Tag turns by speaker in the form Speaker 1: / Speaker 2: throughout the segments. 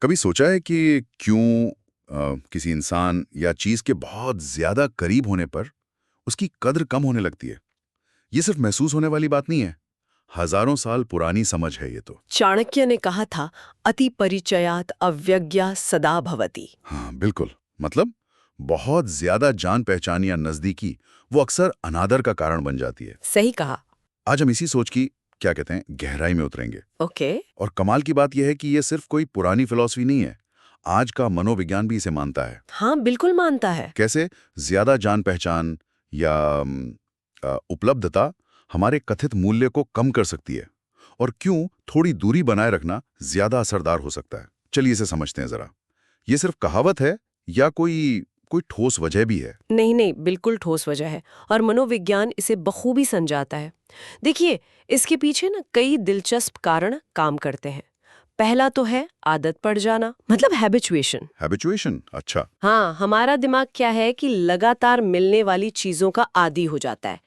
Speaker 1: कभी सोचा है कि क्यों किसी इंसान या चीज के बहुत ज्यादा करीब होने पर उसकी कद्र कम होने लगती है? ये सिर्फ महसूस होने वाली बात नहीं है, हजारों साल पुरानी समझ है ये तो।
Speaker 2: चाणक्य ने कहा था, अति परिचयात अव्यज्ञा सदा भवति।
Speaker 1: हाँ बिल्कुल। मतलब बहुत ज्यादा जान पहचान या नजदीकी वो अक्सर अनादर का कारण बन जाती है।
Speaker 2: सही कहा।
Speaker 1: आज हम इसी सोच की क्या कहते हैं गहराई में उतरेंगे।
Speaker 2: ओके।
Speaker 1: और कमाल की बात यह है कि ये सिर्फ कोई पुरानी फिलॉसफी नहीं है, आज का मनोविज्ञान भी इसे मानता है।
Speaker 2: हाँ, बिल्कुल मानता है।
Speaker 1: कैसे ज्यादा जान पहचान या उपलब्धता हमारे कथित मूल्य को कम कर सकती है, और क्यों थोड़ी दूरी बनाए रखना ज्यादा असरदार हो सकता है। चलिए इसे समझते हैं जरा। ये सिर्फ कहावत है या कोई कोई ठोस वजह भी है?
Speaker 2: नहीं नहीं, बिल्कुल ठोस वजह है और मनोविज्ञान इसे बखूबी समझाता है। देखिए, इसके पीछे ना कई दिलचस्प कारण काम करते हैं। पहला तो है आदत पड़ जाना, मतलब हैबिचुएशन।
Speaker 1: हैबिचुएशन, अच्छा।
Speaker 2: हाँ, हमारा दिमाग क्या है कि लगातार मिलने वाली चीजों का आदी हो जाता है।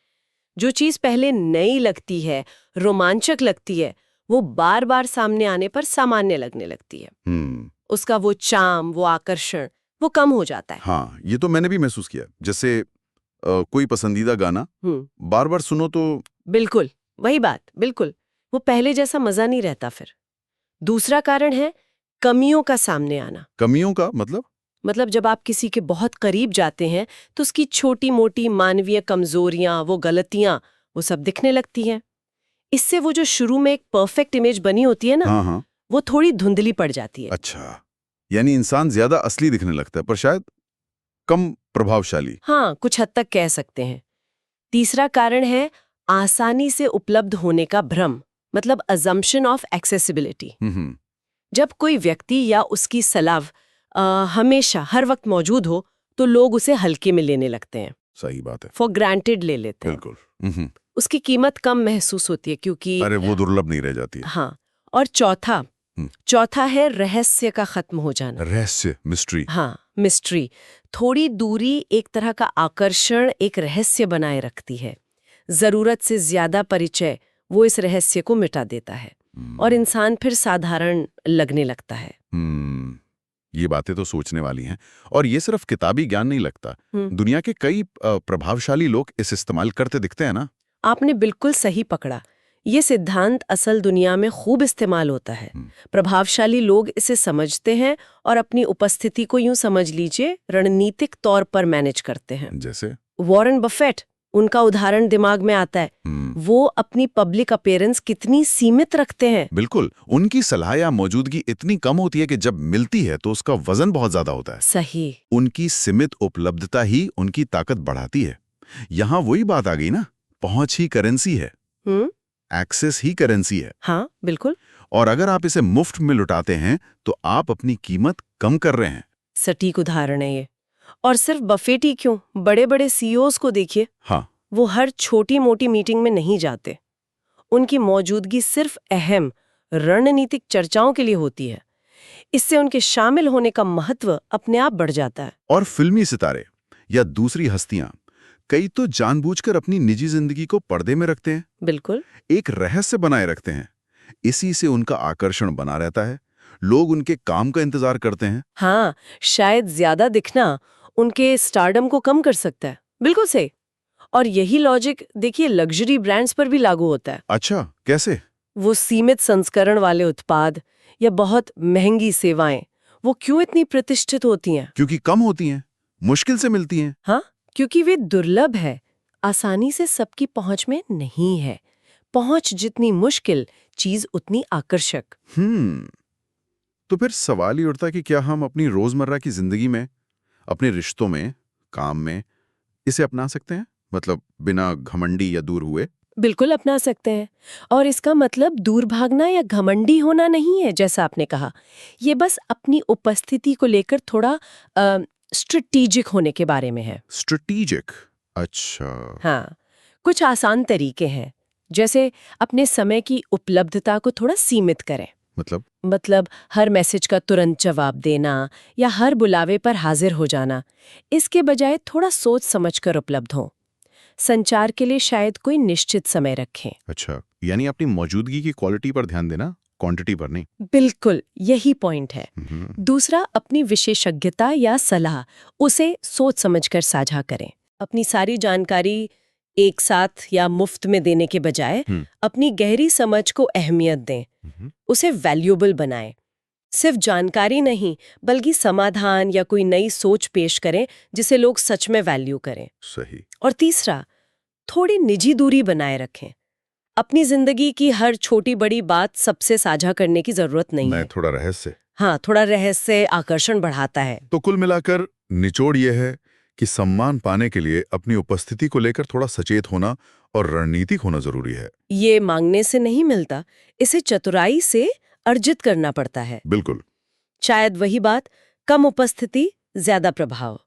Speaker 2: जो चीज पहले नई लगती है, रोमांचक लगती है, वो बार बार सामने आने पर सामान्य लगने लगती है।
Speaker 1: हम्म।
Speaker 2: उसका वो चार्म, वो आकर्षण, वो कम हो जाता है।
Speaker 1: हाँ, ये तो मैंने भी महसूस किया। जैसे कोई पसंदीदा गाना बार बार सुनो तो।
Speaker 2: बिल्कुल, वही बात, बिल्कुल। वो पहले जैसा मजा नहीं रहता फिर। दूसरा कारण है कमियों का सामने आना।
Speaker 1: कमियों का मतलब?
Speaker 2: मतलब जब आप किसी के बहुत करीब जाते हैं तो उसकी छोटी मोटी मानवीय कमजोरियां, वो गलतियां, वो सब दिखने लगती हैं। इससे वो जो शुरू में एक परफेक्ट इमेज बनी होती है ना,
Speaker 1: हाँ हाँ।
Speaker 2: वो थोड़ी धुंधली पड़ जाती है।
Speaker 1: अच्छा, यानी इंसान ज्यादा असली दिखने लगता है पर शायद कम प्रभावशाली।
Speaker 2: हाँ, कुछ हद तक कह सकते हैं। तीसरा कारण है आसानी से उपलब्ध होने का भ्रम, मतलब अजम्पशन ऑफ एक्सेसिबिलिटी।
Speaker 1: हम्म।
Speaker 2: जब कोई व्यक्ति या उसकी सलाह हमेशा हर वक्त मौजूद हो तो लोग उसे हल्के में लेने लगते हैं,
Speaker 1: सही बात है।
Speaker 2: फॉर ग्रांटेड ले लेते हैं।
Speaker 1: बिल्कुल।
Speaker 2: उसकी कीमत कम महसूस होती है क्योंकि
Speaker 1: अरे वो दुर्लभ नहीं रह जाती है।
Speaker 2: हाँ। और चौथा
Speaker 1: हम्म।
Speaker 2: चौथा है रहस्य का खत्म हो जाना।
Speaker 1: रहस्य, मिस्ट्री।
Speaker 2: हाँ, मिस्ट्री। थोड़ी दूरी एक तरह का आकर्षण, एक रहस्य बनाए रखती है। जरूरत से ज्यादा परिचय वो इस रहस्य को मिटा देता है और इंसान फिर साधारण लगने लगता है।
Speaker 1: ये बातें तो सोचने वाली हैं। और ये सिर्फ किताबी ज्ञान नहीं लगता, दुनिया के कई प्रभावशाली लोग इस इस्तेमाल करते दिखते हैं ना।
Speaker 2: आपने बिल्कुल सही पकड़ा। ये सिद्धांत असल दुनिया में खूब इस्तेमाल होता है। प्रभावशाली लोग इसे समझते हैं और अपनी उपस्थिति को यूं समझ लीजिए रणनीतिक तौर पर मैनेज करते हैं।
Speaker 1: जैसे
Speaker 2: वॉरेन बफेट, उनका उदाहरण दिमाग में आता है। वो अपनी पब्लिक अपीयरेंस कितनी सीमित रखते हैं।
Speaker 1: बिल्कुल, उनकी सलाह या मौजूदगी इतनी कम होती है कि जब मिलती है तो उसका वजन बहुत ज्यादा होता है।
Speaker 2: सही।
Speaker 1: उनकी सीमित उपलब्धता ही उनकी ताकत बढ़ाती है। यहाँ वही बात आ गई ना, पहुंच ही करेंसी है। एक्सेस ही करेंसी है।
Speaker 2: हाँ, बिल्कुल।
Speaker 1: और अगर आप इसे मुफ्त में लुटाते हैं तो आप अपनी कीमत कम कर रहे हैं।
Speaker 2: सटीक उदाहरण है ये। और सिर्फ बफेट ही क्यों, बड़े बड़े सीईओज को देखिए।
Speaker 1: हाँ।
Speaker 2: वो हर छोटी मोटी मीटिंग में नहीं जाते। उनकी मौजूदगी सिर्फ अहम रणनीतिक चर्चाओं के लिए होती है। इससे उनके शामिल होने का महत्व अपने आप बढ़ जाता है।
Speaker 1: और फिल्मी सितारे या दूसरी हस्तियां कई तो जानबूझकर अपनी निजी जिंदगी को पर्दे में रखते हैं।
Speaker 2: बिल्कुल।
Speaker 1: एक रहस्य बनाए रखते हैं। इसी से उनका आकर्षण बना रहता है। लोग उनके काम का इंतजार करते हैं।
Speaker 2: हाँ, शायद ज्यादा दिखना उनके स्टारडम को कम कर सकता है। बिल्कुल सही। और यही लॉजिक देखिए लग्जरी ब्रांड्स पर भी लागू होता है।
Speaker 1: अच्छा, कैसे?
Speaker 2: वो सीमित संस्करण वाले उत्पाद या बहुत महंगी सेवाएं, वो क्यों इतनी प्रतिष्ठित होती हैं?
Speaker 1: क्योंकि कम होती हैं, मुश्किल से मिलती हैं।
Speaker 2: हाँ, क्योंकि वे दुर्लभ है, आसानी से सबकी पहुंच में नहीं है। पहुंच जितनी मुश्किल, चीज उतनी आकर्षक।
Speaker 1: तो फिर सवाल ये उठता कि क्या हम अपनी रोजमर्रा की जिंदगी में, अपने रिश्तों में, काम में इसे अपना सकते हैं? मतलब बिना घमंडी या दूर हुए।
Speaker 2: बिल्कुल अपना सकते हैं। और इसका मतलब दूर भागना या घमंडी होना नहीं है, जैसा आपने कहा। ये बस अपनी उपस्थिति को लेकर थोड़ा स्ट्रेटेजिक होने के बारे में है।
Speaker 1: स्ट्रेटेजिक, अच्छा।
Speaker 2: हाँ, कुछ आसान तरीके हैं, जैसे अपने समय की उपलब्धता को थोड़ा सीमित करें। मतलब हर मैसेज का तुरंत जवाब देना या हर बुलावे पर हाजिर हो जाना। इसके बजाय थोड़ा सोच समझकर उपलब्ध हो। संचार के लिए शायद कोई निश्चित समय रखें।
Speaker 1: अच्छा, यानी अपनी मौजूदगी की क्वालिटी पर ध्यान देना क्वांटिटी पर नहीं।
Speaker 2: बिल्कुल यही पॉइंट है।
Speaker 1: हम्म,
Speaker 2: दूसरा, अपनी विशेषज्ञता या सलाह उसे सोच समझकर साझा करें। अपनी सारी जानकारी एक साथ या मुफ्त में देने के बजाय
Speaker 1: हम्म।
Speaker 2: अपनी गहरी समझ को अहमियत दें, उसे वैल्यूएबल बनाएं। सिर्फ जानकारी नहीं, बल्कि समाधान या कोई नई सोच पेश करें जिसे लोग सच में वैल्यू करें।
Speaker 1: सही।
Speaker 2: और तीसरा, थोड़ी निजी दूरी बनाए रखें। अपनी जिंदगी की हर छोटी बड़ी बात सबसे साझा करने की जरूरत नहीं है।
Speaker 1: थोड़ा रहस्य।
Speaker 2: हाँ, थोड़ा रहस्य आकर्षण बढ़ाता है।
Speaker 1: तो कुल मिलाकर निचोड़ यह है कि सम्मान पाने के लिए अपनी उपस्थिति को लेकर थोड़ा सचेत होना और रणनीतिक होना जरूरी है।
Speaker 2: ये मांगने से नहीं मिलता, इसे चतुराई से अर्जित करना पड़ता है।
Speaker 1: बिल्कुल।
Speaker 2: शायद वही बात, कम उपस्थिति ज्यादा प्रभाव।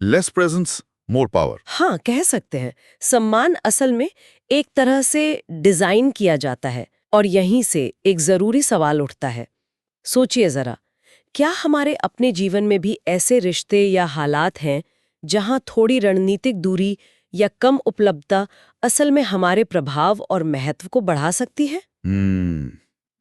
Speaker 1: Less presence more power.
Speaker 2: हाँ, कह सकते हैं। सम्मान असल में एक तरह से डिजाइन किया जाता है, और यहीं से एक जरूरी सवाल उठता है। सोचिए जरा, क्या हमारे अपने जीवन में भी ऐसे रिश्ते या हालात हैं जहां थोड़ी रणनीतिक दूरी या कम उपलब्धता असल में हमारे प्रभाव और महत्व को बढ़ा सकती है?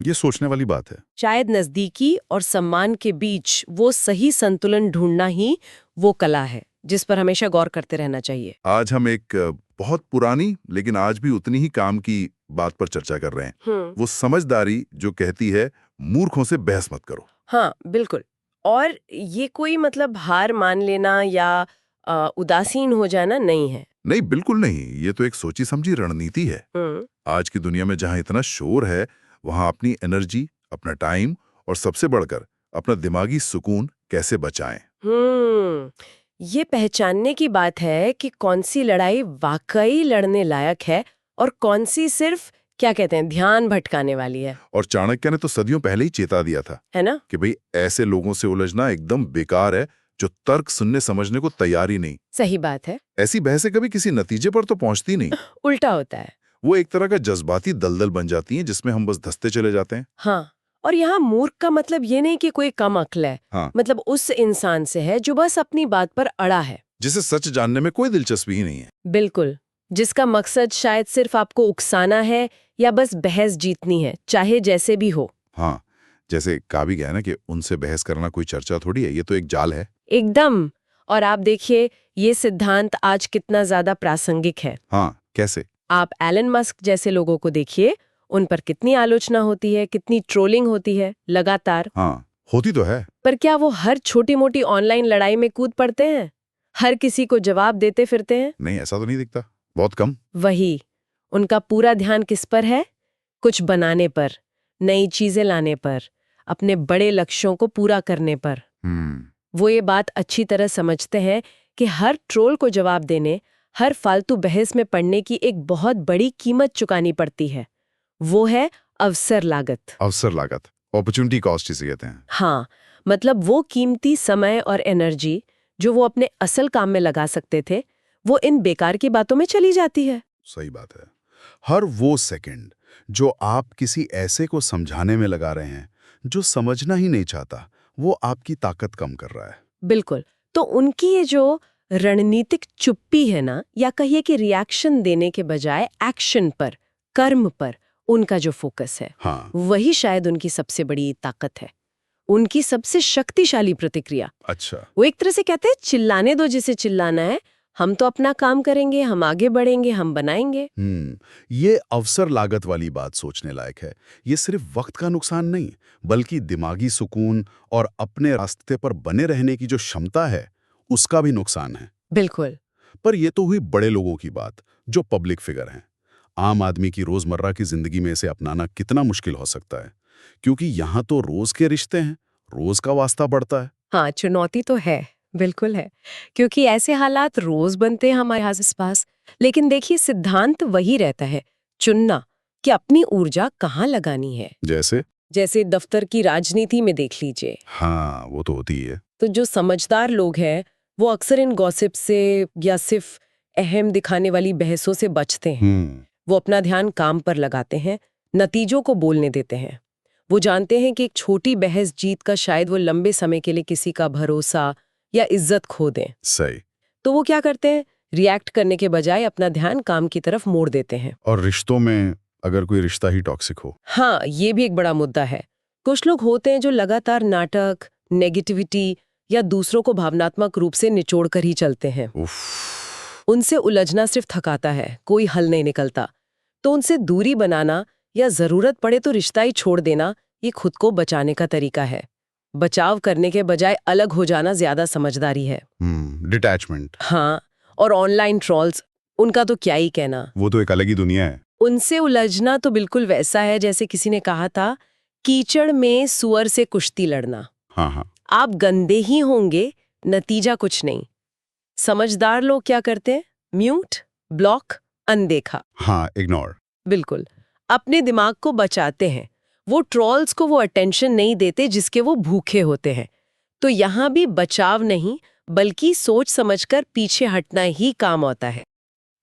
Speaker 1: ये सोचने वाली बात है।
Speaker 2: शायद नजदीकी और सम्मान के बीच वो सही संतुलन ढूंढना ही वो कला है जिस पर हमेशा गौर करते रहना चाहिए।
Speaker 1: आज हम एक बहुत पुरानी लेकिन आज भी उतनी ही काम की बात पर चर्चा कर रहे हैं। वो समझदारी जो कहती है मूर्खों से बहस मत करो।
Speaker 2: हाँ, बिल्कुल। और ये कोई मतलब हार मान लेना या उदासीन हो जाना नहीं है।
Speaker 1: नहीं, बिल्कुल नहीं। ये तो एक सोची समझी रणनीति है। आज की दुनिया में जहां इतना शोर है, वहां अपनी एनर्जी, अपना टाइम और सबसे बढ़कर अपना दिमागी सुकून कैसे बचाएं।
Speaker 2: ये पहचानने की बात है कि कौन सी लड़ाई वाकई लड़ने लायक है और कौन सी सिर्फ, क्या कहते हैं, ध्यान भटकाने वाली है।
Speaker 1: और चाणक्य ने तो सदियों पहले ही चेता दिया था,
Speaker 2: है ना,
Speaker 1: कि भाई ऐसे लोगों से उलझना एकदम बेकार है जो तर्क सुनने समझने को तैयार ही नहीं।
Speaker 2: सही बात है।
Speaker 1: ऐसी बहसें कभी किसी नतीजे पर तो पहुंचती नहीं।
Speaker 2: उल्टा होता है।
Speaker 1: वो एक तरह का जज्बाती दलदल बन जाती हैं जिसमें हम बस धंसते चले जाते हैं।
Speaker 2: हाँ, और यहाँ मूर्ख का मतलब ये नहीं कि कोई कम अक्ल है।
Speaker 1: हाँ।
Speaker 2: मतलब उस इंसान से है जो बस अपनी बात पर अड़ा है,
Speaker 1: जिसे सच जानने में कोई दिलचस्पी ही नहीं है।
Speaker 2: बिल्कुल, जिसका मकसद शायद सिर्फ आपको उकसाना है या बस बहस जीतनी है, चाहे जैसे भी हो।
Speaker 1: हाँ, जैसे कहा भी गया है ना कि उनसे बहस करना कोई चर्चा थोड़ी है, ये तो एक जाल है।
Speaker 2: एकदम। और आप देखिए, ये सिद्धांत आज कितना ज्यादा प्रासंगिक है।
Speaker 1: हाँ, कैसे?
Speaker 2: आप एलन मस्क जैसे लोगों को देखिए, उन पर कितनी आलोचना होती है, कितनी ट्रोलिंग होती है लगातार।
Speaker 1: हाँ, होती तो है।
Speaker 2: पर क्या वो हर छोटी मोटी ऑनलाइन लड़ाई में कूद पड़ते हैं? हर किसी को जवाब देते फिरते हैं?
Speaker 1: नहीं, ऐसा तो नहीं दिखता, बहुत कम।
Speaker 2: वही, उनका पूरा ध्यान किस पर है? कुछ बनाने पर, नई चीजें लाने पर, अपने बड़े लक्ष्यों को पूरा करने पर। वो ये बात अच्छी तरह समझते हैं कि हर ट्रोल को जवाब देने, हर फालतू बहस में पड़ने की एक बहुत बड़ी कीमत चुकानी पड़ती है। वो है अवसर लागत।
Speaker 1: अवसर लागत, अपॉर्चुनिटी कॉस्ट जिसे कहते हैं।
Speaker 2: हाँ, मतलब वो कीमती समय और एनर्जी जो वो अपने असल काम में लगा सकते थे, वो इन बेकार की बातों में चली जाती है।
Speaker 1: सही बात है। हर वो सेकंड जो आप किसी ऐसे को समझाने में लगा रहे हैं जो समझना ही नहीं चाहता, वो आपकी ताकत कम कर रहा है।
Speaker 2: बिल्कुल। तो उनकी ये जो रणनीतिक चुप्पी है ना, या कहिए कि रिएक्शन देने के बजाय एक्शन पर, कर्म पर उनका जो फोकस है,
Speaker 1: हाँ।
Speaker 2: वही शायद उनकी सबसे बड़ी ताकत है, उनकी सबसे शक्तिशाली प्रतिक्रिया।
Speaker 1: अच्छा।
Speaker 2: वो एक तरह से कहते हैं, चिल्लाने दो जिसे चिल्लाना है, हम तो अपना काम करेंगे, हम आगे बढ़ेंगे, हम बनाएंगे।
Speaker 1: ये अवसर लागत वाली बात सोचने लायक है। ये सिर्फ वक्त का नुकसान नहीं, बल्कि दिमागी सुकून और अपने रास्ते पर बने रहने की जो क्षमता है, उसका भी नुकसान है।
Speaker 2: बिल्कुल।
Speaker 1: पर ये तो हुई बड़े लोगों की बात, जो पब्लिक फिगर हैं। आम आदमी की रोजमर्रा की जिंदगी में इसे अपनाना कितना मुश्किल हो सकता है, क्योंकि यहाँ तो रोज के रिश्ते हैं, रोज का वास्ता बढ़ता है।
Speaker 2: हाँ, चुनौती तो है, बिल्कुल है, क्योंकि ऐसे हालात रोज बनते हैं हमारे आस-पास। लेकिन देखिए, सिद्धांत वही रहता है, चुनना कि अपनी ऊर्जा कहाँ लगानी है। जैसे दफ्तर की राजनीति में देख लीजिए।
Speaker 1: हाँ, वो तो होती है।
Speaker 2: तो जो समझदार लोग हैं, वो अक्सर इन गॉसिप से या सिर्फ अहम दिखाने वाली बहसों से बचते हैं। वो अपना ध्यान काम पर लगाते हैं, नतीजों को बोलने देते हैं। वो जानते हैं कि एक छोटी बहस जीत का शायद वो लंबे समय के लिए किसी का भरोसा या इज्जत खो दें।
Speaker 1: सही।
Speaker 2: तो वो क्या करते हैं? रिएक्ट करने के बजाय अपना ध्यान काम की तरफ मोड़ देते हैं।
Speaker 1: और रिश्तों में अगर कोई रिश्ता ही टॉक्सिक हो।
Speaker 2: हाँ, ये भी एक बड़ा मुद्दा है। कुछ लोग होते हैं जो लगातार नाटक, नेगेटिविटी या दूसरों को भावनात्मक रूप से निचोड़ कर ही चलते हैं।
Speaker 1: उफ,
Speaker 2: उनसे उलझना सिर्फ थकाता है, कोई हल नहीं निकलता। तो उनसे दूरी बनाना या जरूरत पड़े तो रिश्ता ही छोड़ देना, ये खुद को बचाने का तरीका है। बचाव करने के बजाय अलग हो जाना ज्यादा समझदारी है।
Speaker 1: डिटैचमेंट।
Speaker 2: हाँ, और ऑनलाइन ट्रोल्स, उनका तो क्या ही कहना।
Speaker 1: वो तो एक अलग ही दुनिया है।
Speaker 2: उनसे उलझना तो बिल्कुल वैसा है जैसे किसी ने कहा था, कीचड़ में सुअर से कुश्ती लड़ना।
Speaker 1: हाँ हाँ।
Speaker 2: आप गंदे ही होंगे, नतीजा कुछ नहीं। समझदार लोग क्या करते हैं? म्यूट, ब्लॉक, अनदेखा।
Speaker 1: हाँ, इग्नोर।
Speaker 2: बिल्कुल, अपने दिमाग को बचाते हैं। वो ट्रोल्स को वो अटेंशन नहीं देते जिसके वो भूखे होते हैं। तो यहाँ भी बचाव नहीं, बल्कि सोच समझकर पीछे हटना ही काम आता है।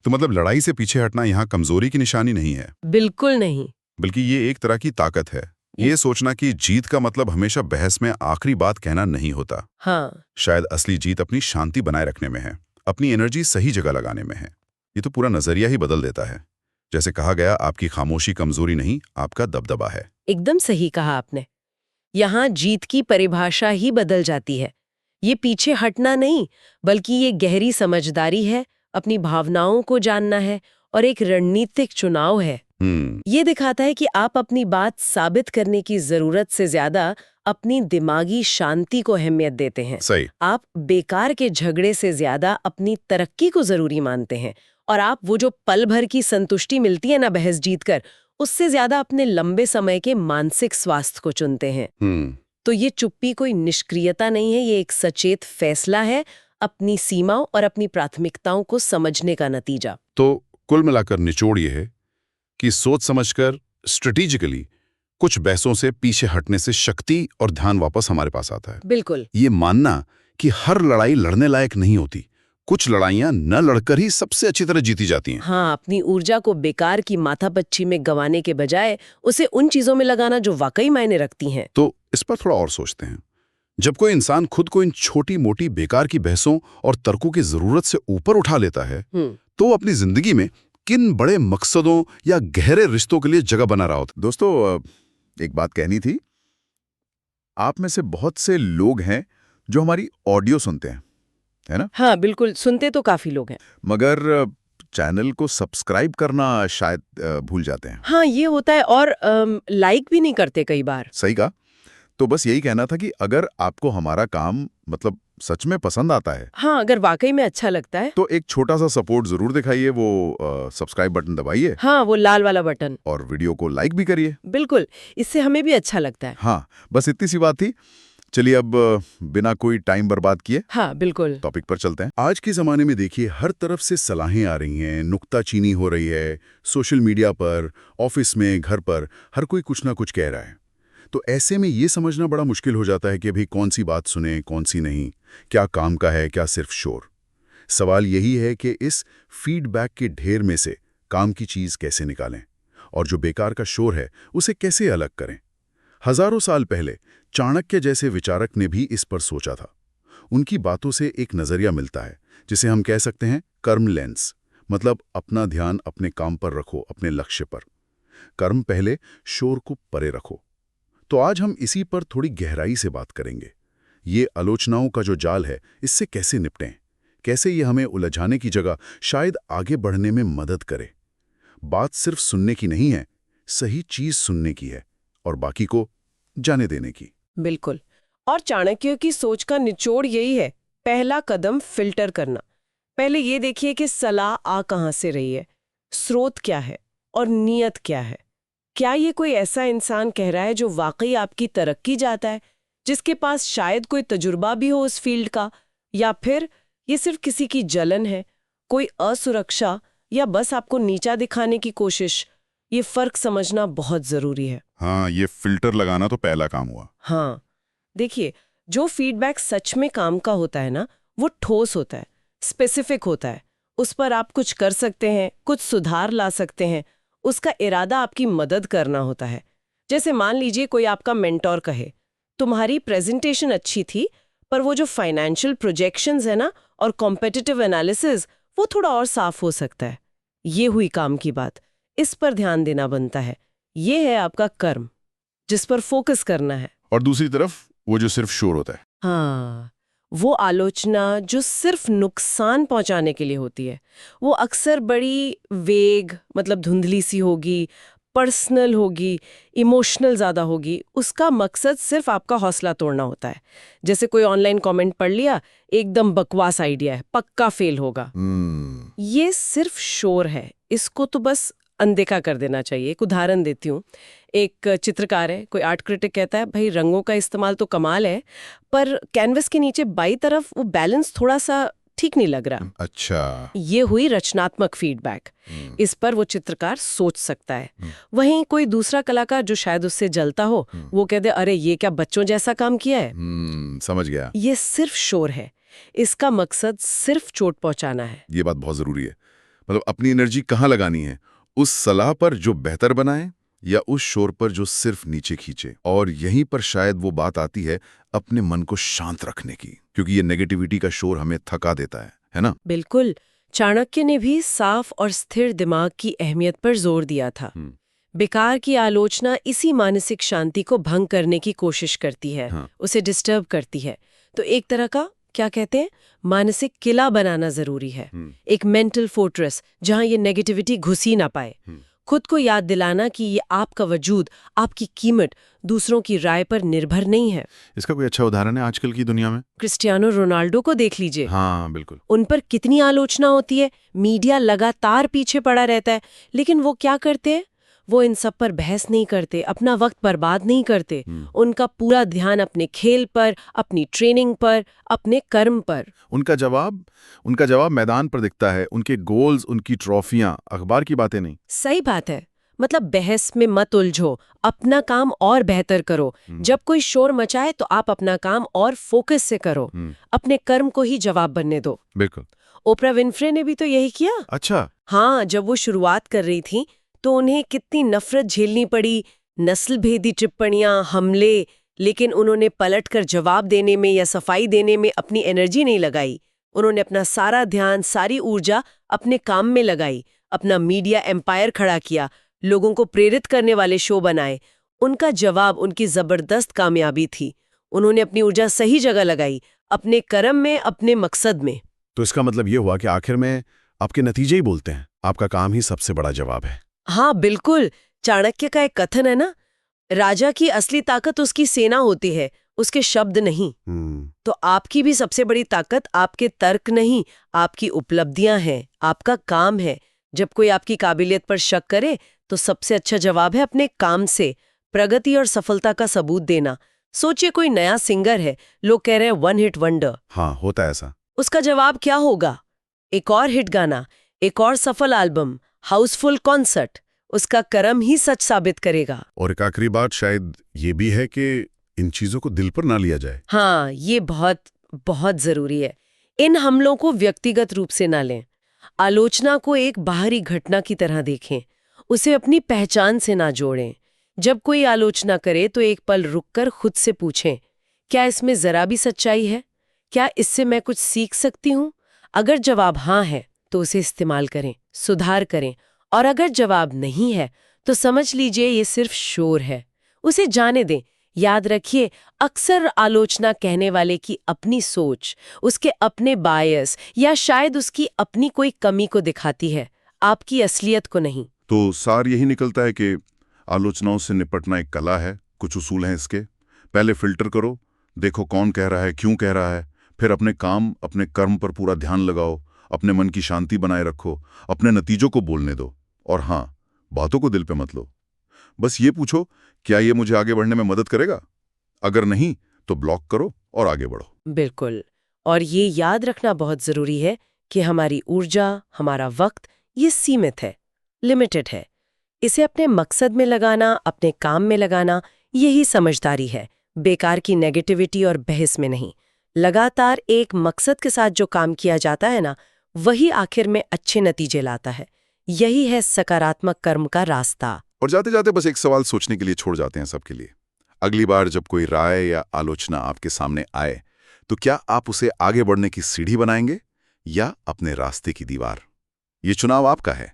Speaker 1: तो मतलब लड़ाई से पीछे हटना यहाँ कमजोरी की निशानी नहीं है,
Speaker 2: बिल्कुल नहीं।
Speaker 1: बल्कि ये एक तरह की ताकत है। ये सोचना कि जीत का मतलब हमेशा बहस में आखिरी बात कहना नहीं होता।
Speaker 2: हाँ,
Speaker 1: शायद असली जीत अपनी शांति बनाए रखने में है, अपनी एनर्जी सही जगह लगाने में है। ये तो पूरा नजरिया ही बदल देता है। जैसे कहा गया, आपकी खामोशी कमजोरी नहीं, आपका दबदबा है।
Speaker 2: एकदम सही कहा आपने। यहाँ जीत की परिभाषा ही बदल जाती है। ये पीछे हटना नहीं, बल्कि ये गहरी समझदारी है, अपनी भावनाओं को जानना है और एक रणनीतिक चुनाव है। ये दिखाता है कि आप अपनी बात साबित करने की जरूरत से ज्यादा अपनी दिमागी शांति को अहमियत देते हैं।
Speaker 1: सही।
Speaker 2: आप बेकार के झगड़े से ज्यादा अपनी तरक्की को जरूरी मानते हैं और आप वो जो पल भर की संतुष्टि मिलती है ना बहस जीतकर, उससे ज्यादा अपने लंबे समय के मानसिक स्वास्थ्य को चुनते हैं। तो ये चुप्पी कोई निष्क्रियता नहीं है, ये एक सचेत फैसला है, अपनी सीमाओं और अपनी प्राथमिकताओं को समझने का नतीजा।
Speaker 1: तो कुल मिलाकर निचोड़ ये है कि सोच समझकर स्ट्रेटेजिकली कुछ बहसों से पीछे हटने से शक्ति और ध्यान वापस हमारे पास आता है।
Speaker 2: बिल्कुल।
Speaker 1: ये मानना कि हर लड़ाई लड़ने लायक नहीं होती, कुछ लड़ाइयां न लड़कर ही सबसे अच्छी तरह जीती जाती हैं।
Speaker 2: हाँ, अपनी ऊर्जा को बेकार की माथापच्ची में गंवाने के बजाय उसे उन चीजों में लगाना जो वाकई मायने रखती हैं।
Speaker 1: तो इस पर थोड़ा और सोचते हैं। जब कोई इंसान खुद को इन छोटी मोटी बेकार की बहसों और तर्कों की जरूरत से ऊपर उठा लेता है, तो वो अपनी जिंदगी में किन बड़े मकसदों या गहरे रिश्तों के लिए जगह बना रहा होता। दोस्तों, एक बात कहनी थी। आप में से बहुत से लोग हैं जो हमारी ऑडियो सुनते हैं, है ना?
Speaker 2: हाँ, बिल्कुल, सुनते तो काफी लोग हैं,
Speaker 1: मगर चैनल को सब्सक्राइब करना शायद भूल जाते हैं।
Speaker 2: हाँ, ये होता है, और लाइक भी नहीं करते कई बार।
Speaker 1: सही कहा। तो बस यही कहना था कि अगर आपको हमारा काम मतलब सच में पसंद आता है,
Speaker 2: हाँ, अगर वाकई में अच्छा लगता है,
Speaker 1: तो एक छोटा सा सपोर्ट जरूर दिखाइए। वो सब्सक्राइब बटन दबाइए।
Speaker 2: हाँ, वो लाल वाला बटन,
Speaker 1: और वीडियो को लाइक भी करिए।
Speaker 2: बिल्कुल, इससे हमें भी अच्छा लगता है।
Speaker 1: हाँ, बस इतनी सी बात थी। चलिए अब बिना कोई टाइम बर्बाद किए
Speaker 2: हाँ, बिल्कुल,
Speaker 1: टॉपिक पर चलते हैं। आज के जमाने में देखिए, हर तरफ से सलाहें आ रही हैं, नुक्ताचीनी हो रही है, सोशल मीडिया पर, ऑफिस में, घर पर, हर कोई कुछ ना कुछ कह रहा है। तो ऐसे में ये समझना बड़ा मुश्किल हो जाता है कि अभी कौन सी बात सुने, कौन सी नहीं, क्या काम का है, क्या सिर्फ शोर। सवाल यही है कि इस फीडबैक के ढेर में से काम की चीज कैसे निकालें और जो बेकार का शोर है उसे कैसे अलग करें। हजारों साल पहले चाणक्य जैसे विचारक ने भी इस पर सोचा था। उनकी बातों से एक नजरिया मिलता है जिसे हम कह सकते हैं कर्म लेंस, मतलब अपना ध्यान अपने काम पर रखो, अपने लक्ष्य पर। कर्म पहले, शोर को परे रखो। तो आज हम इसी पर थोड़ी गहराई से बात करेंगे। ये आलोचनाओं का जो जाल है, इससे कैसे निपटें, कैसे ये हमें उलझाने की जगह शायद आगे बढ़ने में मदद करे। बात सिर्फ सुनने की नहीं है, सही चीज सुनने की है और बाकी को जाने देने की।
Speaker 2: बिल्कुल। और चाणक्य की सोच का निचोड़ यही है, पहला कदम फिल्टर करना। पहले ये देखिए कि सलाह आ कहाँ से रही है, स्रोत क्या है और नियत क्या है। क्या ये कोई ऐसा इंसान कह रहा है जो वाकई आपकी तरक्की चाहता है, जिसके पास शायद कोई तजुर्बा भी हो उस फील्ड का, या फिर ये सिर्फ किसी की जलन है, कोई असुरक्षा, या बस आपको नीचा दिखाने की कोशिश। ये फर्क समझना बहुत जरूरी है।
Speaker 1: हाँ, ये फिल्टर लगाना तो पहला काम हुआ।
Speaker 2: हाँ, देखिए, जो फीडबैक सच में काम का होता है ना, वो ठोस होता है, स्पेसिफिक होता है, उस पर आप कुछ कर सकते हैं, कुछ सुधार ला सकते हैं, उसका इरादा आपकी मदद करना होता है। जैसे मान लीजिए कोई आपका मेंटोर कहे, तुम्हारी प्रेजेंटेशन अच्छी थी, पर वो जो फाइनेंशियल प्रोजेक्शंस है ना और कॉम्पिटिटिव एनालिसिस, वो थोड़ा और साफ हो सकता है। ये हुई काम की बात। इस पर ध्यान देना बनता है। ये है आपका कर्म, जिस पर फोकस करना है।
Speaker 1: और दूसरी तरफ वो जो सिर्फ शोर होता है।
Speaker 2: हाँ, वो आलोचना जो सिर्फ नुकसान पहुंचाने के लिए होती है, वो अक्सर बड़ी वेग, मतलब धुंधली सी होगी, पर्सनल होगी, इमोशनल ज्यादा होगी। उसका मकसद सिर्फ आपका हौसला तोड़ना होता है। जैसे कोई ऑनलाइन कमेंट पढ़ लिया, एकदम बकवास आइडिया है, पक्का फेल होगा। ये सिर्फ शोर है, इसको तो बस अनदेखा कर देना चाहिए। एक उदाहरण देती हूँ। एक चित्रकार है, कोई आर्ट क्रिटिक कहता है भाई रंगों का इस्तेमाल तो कमाल है, पर कैनवस के नीचे बाई तरफ वो बैलेंस थोड़ा सा ठीक नहीं लग रहा।
Speaker 1: अच्छा।
Speaker 2: ये हुई रचनात्मक फीडबैक। इस पर वो चित्रकार सोच सकता है। वहीं कोई दूसरा कलाकार जो शायद उससे जलता हो, वो कहते अरे ये क्या बच्चों जैसा काम किया है।
Speaker 1: समझ गया।
Speaker 2: ये सिर्फ शोर है, इसका मकसद सिर्फ चोट पहुंचाना है।
Speaker 1: ये बात बहुत जरूरी है। मतलब अपनी एनर्जी कहाँ लगानी है, उस सलाह पर जो बेहतर बनाए या उस शोर पर जो सिर्फ नीचे खींचे। और यहीं पर शायद वो बात आती है अपने मन को शांत रखने की, क्योंकि ये नेगेटिविटी का शोर हमें थका देता है ना?
Speaker 2: बिल्कुल। चाणक्य ने भी साफ और स्थिर दिमाग की अहमियत पर जोर दिया था। बेकार की आलोचना इसी मानसिक शांति को भंग करने की कोशिश करती है। उसे डिस्टर्ब करती है। तो एक तरह का क्या कहते हैं, मानसिक किला बनाना जरूरी है। एक मेंटल फोर्ट्रेस जहां ये नेगेटिविटी घुसी ना पाए। खुद को याद दिलाना कि ये आपका वजूद, आपकी कीमत दूसरों की राय पर निर्भर नहीं है।
Speaker 1: इसका कोई अच्छा उदाहरण है आजकल की दुनिया में?
Speaker 2: क्रिस्टियानो रोनाल्डो को देख लीजिए।
Speaker 1: हाँ बिल्कुल।
Speaker 2: उन पर कितनी आलोचना होती है, मीडिया लगातार पीछे पड़ा रहता है, लेकिन वो क्या करते हैं, वो इन सब पर बहस नहीं करते, अपना वक्त बर्बाद नहीं करते। उनका पूरा ध्यान अपने खेल पर, अपनी ट्रेनिंग पर, अपने कर्म पर।
Speaker 1: उनका जवाब मैदान पर दिखता है। उनके गोल्स, उनकी ट्रॉफियां, अखबार की बातें नहीं।
Speaker 2: सही बात है। मतलब बहस में मत उलझो, अपना काम और बेहतर करो। जब कोई शोर मचाए तो आप अपना काम और फोकस से करो। अपने कर्म को ही जवाब बनने दो।
Speaker 1: बिल्कुल।
Speaker 2: ओपरा विन्फ्रे ने भी तो यही किया।
Speaker 1: अच्छा।
Speaker 2: हाँ, जब वो शुरुआत कर रही थी तो उन्हें कितनी नफरत झेलनी पड़ी, नस्ल भेदी टिप्पणियां, हमले, लेकिन उन्होंने पलटकर जवाब देने में या सफाई देने में अपनी एनर्जी नहीं लगाई। उन्होंने अपना सारा ध्यान, सारी ऊर्जा अपने काम में लगाई, अपना मीडिया एम्पायर खड़ा किया, लोगों को प्रेरित करने वाले शो बनाए। उनका जवाब उनकी जबरदस्त कामयाबी थी। उन्होंने अपनी ऊर्जा सही जगह लगाई, अपने कर्म में, अपने मकसद में।
Speaker 1: तो इसका मतलब ये हुआ कि आखिर में आपके नतीजे ही बोलते हैं, आपका काम ही सबसे बड़ा जवाब है।
Speaker 2: हाँ बिल्कुल। चाणक्य का एक कथन है ना, राजा की असली ताकत उसकी सेना होती है, उसके शब्द नहीं। तो आपकी भी सबसे बड़ी ताकत आपके तर्क नहीं, आपकी उपलब्धियां हैं, आपका काम है। जब कोई आपकी काबिलियत पर शक करे तो सबसे अच्छा जवाब है अपने काम से प्रगति और सफलता का सबूत देना। सोचिए कोई नया सिंगर है, लोग कह रहे हैं वन हिट वंडर।
Speaker 1: हाँ, होता है ऐसा।
Speaker 2: उसका जवाब क्या होगा? एक और हिट गाना, एक और सफल एल्बम, हाउसफुल कॉन्सर्ट। उसका कर्म ही सच साबित करेगा।
Speaker 1: और एक आखिरी बात शायद ये भी है कि इन चीजों को दिल पर ना लिया जाए।
Speaker 2: हाँ, ये बहुत बहुत जरूरी है। इन हमलों को व्यक्तिगत रूप से ना लें। आलोचना को एक बाहरी घटना की तरह देखें, उसे अपनी पहचान से ना जोड़ें। जब कोई आलोचना करे तो एक पल रुककर खुद से पूछें, क्या इसमें जरा भी सच्चाई है? क्या इससे मैं कुछ सीख सकती हूँ? अगर जवाब हाँ है तो उसे इस्तेमाल करें, सुधार करें। और अगर जवाब नहीं है तो समझ लीजिए ये सिर्फ शोर है, उसे जाने दें। याद रखिए, अक्सर आलोचना कहने वाले की अपनी सोच, उसके अपने बायस या शायद उसकी अपनी कोई कमी को दिखाती है, आपकी असलियत को नहीं।
Speaker 1: तो सार यही निकलता है कि आलोचनाओं से निपटना एक कला है। कुछ उसूल हैं इसके। पहले फिल्टर करो, देखो कौन कह रहा है, क्यों कह रहा है। फिर अपने काम, अपने कर्म पर पूरा ध्यान लगाओ, अपने मन की शांति बनाए रखो, अपने नतीजों को बोलने दो। और हाँ, बातों को दिल पे मत लो। बस ये पूछो, क्या ये मुझे आगे बढ़ने में मदद करेगा? अगर नहीं तो ब्लॉक करो और आगे बढ़ो।
Speaker 2: बिल्कुल। और ये याद रखना बहुत जरूरी है कि हमारी ऊर्जा, हमारा वक्त, ये सीमित है, लिमिटेड है। इसे अपने मकसद में लगाना, अपने काम में लगाना, यही समझदारी है। बेकार की नेगेटिविटी और बहस में नहीं। लगातार एक मकसद के साथ जो काम किया जाता है ना, वही आखिर में अच्छे नतीजे लाता है। यही है सकारात्मक कर्म का रास्ता।
Speaker 1: और जाते जाते बस एक सवाल सोचने के लिए छोड़ जाते हैं सबके लिए। अगली बार जब कोई राय या आलोचना आपके सामने आए तो क्या आप उसे आगे बढ़ने की सीढ़ी बनाएंगे या अपने रास्ते की दीवार? ये चुनाव आपका है।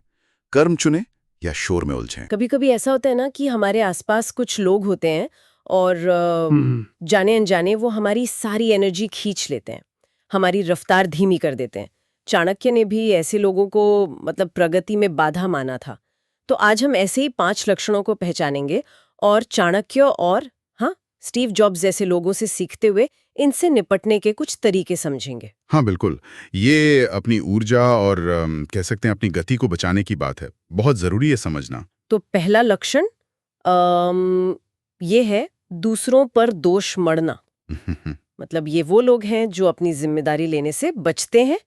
Speaker 1: कर्म चुने या शोर में उलझें।
Speaker 2: कभी कभी ऐसा होता है ना कि हमारे आसपास कुछ लोग होते हैं और जाने अनजाने वो हमारी सारी एनर्जी खींच लेते हैं, हमारी रफ्तार धीमी कर देते हैं। चाणक्य ने भी ऐसे लोगों को मतलब प्रगति में बाधा माना था। तो आज हम ऐसे ही 5 लक्षणों को पहचानेंगे और चाणक्य और हाँ स्टीव जॉब्स जैसे लोगों से सीखते हुए इनसे निपटने के कुछ तरीके समझेंगे।
Speaker 3: हाँ बिल्कुल, ये अपनी ऊर्जा और कह सकते हैं अपनी गति को बचाने की बात है। बहुत ज़रूरी है समझना।
Speaker 2: तो पहला लक्षण ये है दूसरों पर दोष मढ़ना। मतलब ये वो लोग हैं जो अपनी जिम्मेदारी लेने से बचते हैं,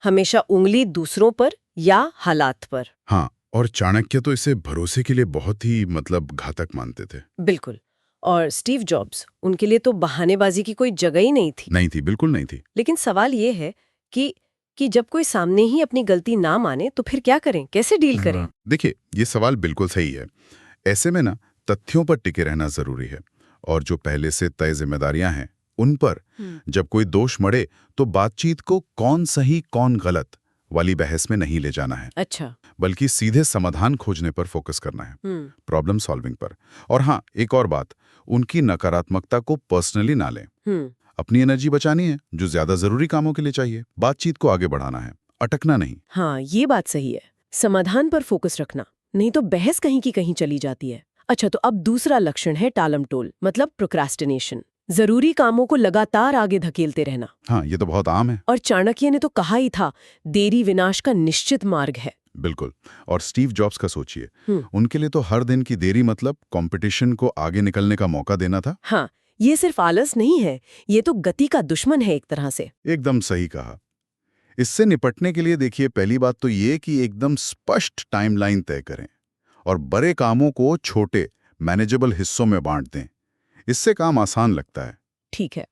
Speaker 2: हमेशा उंगली दूसरों पर या हालात पर।
Speaker 3: हाँ, और चाणक्य तो इसे भरोसे के लिए बहुत ही घातक मानते थे।
Speaker 2: बिल्कुल। और स्टीव जॉब्स, उनके लिए तो बहानेबाजी की कोई जगह ही नहीं थी।
Speaker 3: नहीं थी, बिल्कुल नहीं थी।
Speaker 2: लेकिन सवाल ये है कि जब कोई सामने ही अपनी गलती ना माने तो फिर क्या करें, कैसे डील करें?
Speaker 3: देखिए, ये सवाल बिल्कुल सही है। ऐसे में ना तथ्यों पर टिके रहना जरूरी है और जो पहले से तय जिम्मेदारियां हैं उन पर जब कोई दोष मढ़े तो बातचीत को कौन सही कौन गलत वाली बहस में नहीं ले जाना है।
Speaker 2: अच्छा।
Speaker 3: बल्कि सीधे समाधान खोजने पर फोकस करना है, प्रॉब्लम सॉल्विंग पर। और हाँ, एक और बात, उनकी नकारात्मकता को पर्सनली ना लें। अपनी एनर्जी बचानी है जो ज्यादा जरूरी कामों के लिए चाहिए। बातचीत को आगे बढ़ाना है, अटकना नहीं।
Speaker 2: हाँ, ये बात सही है। समाधान पर फोकस रखना, नहीं तो बहस कहीं की कहीं चली जाती है। अच्छा, तो अब दूसरा लक्षण है टालमटोल, मतलब प्रोक्रास्टिनेशन। जरूरी कामों को लगातार आगे धकेलते रहना।
Speaker 3: हाँ, ये तो बहुत आम है।
Speaker 2: और चाणक्य ने तो कहा ही था, देरी विनाश का निश्चित मार्ग है।
Speaker 3: बिल्कुल। और स्टीव जॉब्स का सोचिए, उनके लिए तो हर दिन की देरी मतलब कंपटीशन को आगे निकलने का मौका देना था।
Speaker 2: हाँ, ये सिर्फ आलस नहीं है, ये तो गति का दुश्मन है एक तरह से।
Speaker 3: एकदम सही कहा। इससे निपटने के लिए देखिए, पहली बात तो ये कि एकदम स्पष्ट टाइमलाइन तय करें और बड़े कामों को छोटे मैनेजेबल हिस्सों में बांट दें। इससे काम आसान लगता है।
Speaker 2: ठीक है।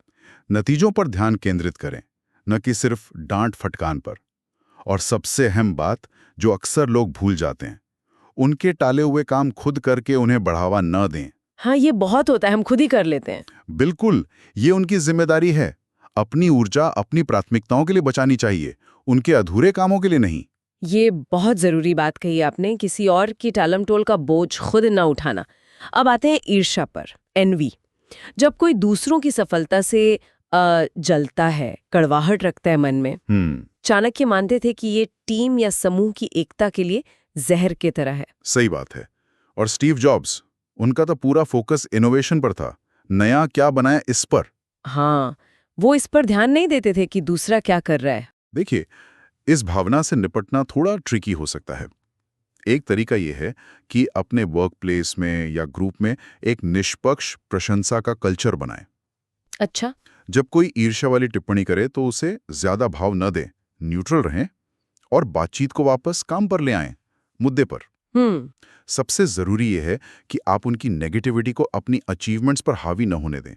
Speaker 3: नतीजों पर ध्यान केंद्रित करें, न कि सिर्फ डांट फटकार पर। और सबसे अहम बात जो अक्सर लोग भूल जाते हैं, उनके टाले हुए काम खुद करके उन्हें बढ़ावा न दें।
Speaker 2: हाँ, ये बहुत होता है, हम खुद ही कर लेते हैं।
Speaker 3: बिल्कुल, ये उनकी जिम्मेदारी है। अपनी ऊर्जा अपनी प्राथमिकताओं के लिए बचानी चाहिए, उनके अधूरे कामों के लिए नहीं।
Speaker 2: ये बहुत जरूरी बात कही आपने, किसी और की टालमटोल का बोझ खुद न उठाना। अब आते हैं ईर्ष्या पर, एनवी। जब कोई दूसरों की सफलता से जलता है, कड़वाहट रखता है मन में। चाणक्य मानते थे कि ये टीम या समूह की एकता के लिए जहर की तरह है।
Speaker 3: सही बात है। और स्टीव जॉब्स, उनका तो पूरा फोकस इनोवेशन पर था, नया क्या बनाया इस पर।
Speaker 2: हाँ, वो इस पर ध्यान नहीं देते थे कि दूसरा क्या कर रहा है।
Speaker 3: देखिए, इस भावना से निपटना थोड़ा ट्रिकी हो सकता है। एक तरीका यह है कि अपने वर्क प्लेस में या ग्रुप में एक निष्पक्ष प्रशंसा का कल्चर बनाएं।
Speaker 2: अच्छा।
Speaker 3: जब कोई ईर्ष्या वाली टिप्पणी करे तो उसे ज्यादा भाव न दें, न्यूट्रल रहें और बातचीत को वापस काम पर ले आएं, मुद्दे पर। सबसे जरूरी यह है कि आप उनकी नेगेटिविटी को अपनी अचीवमेंट्स पर हावी न होने दें।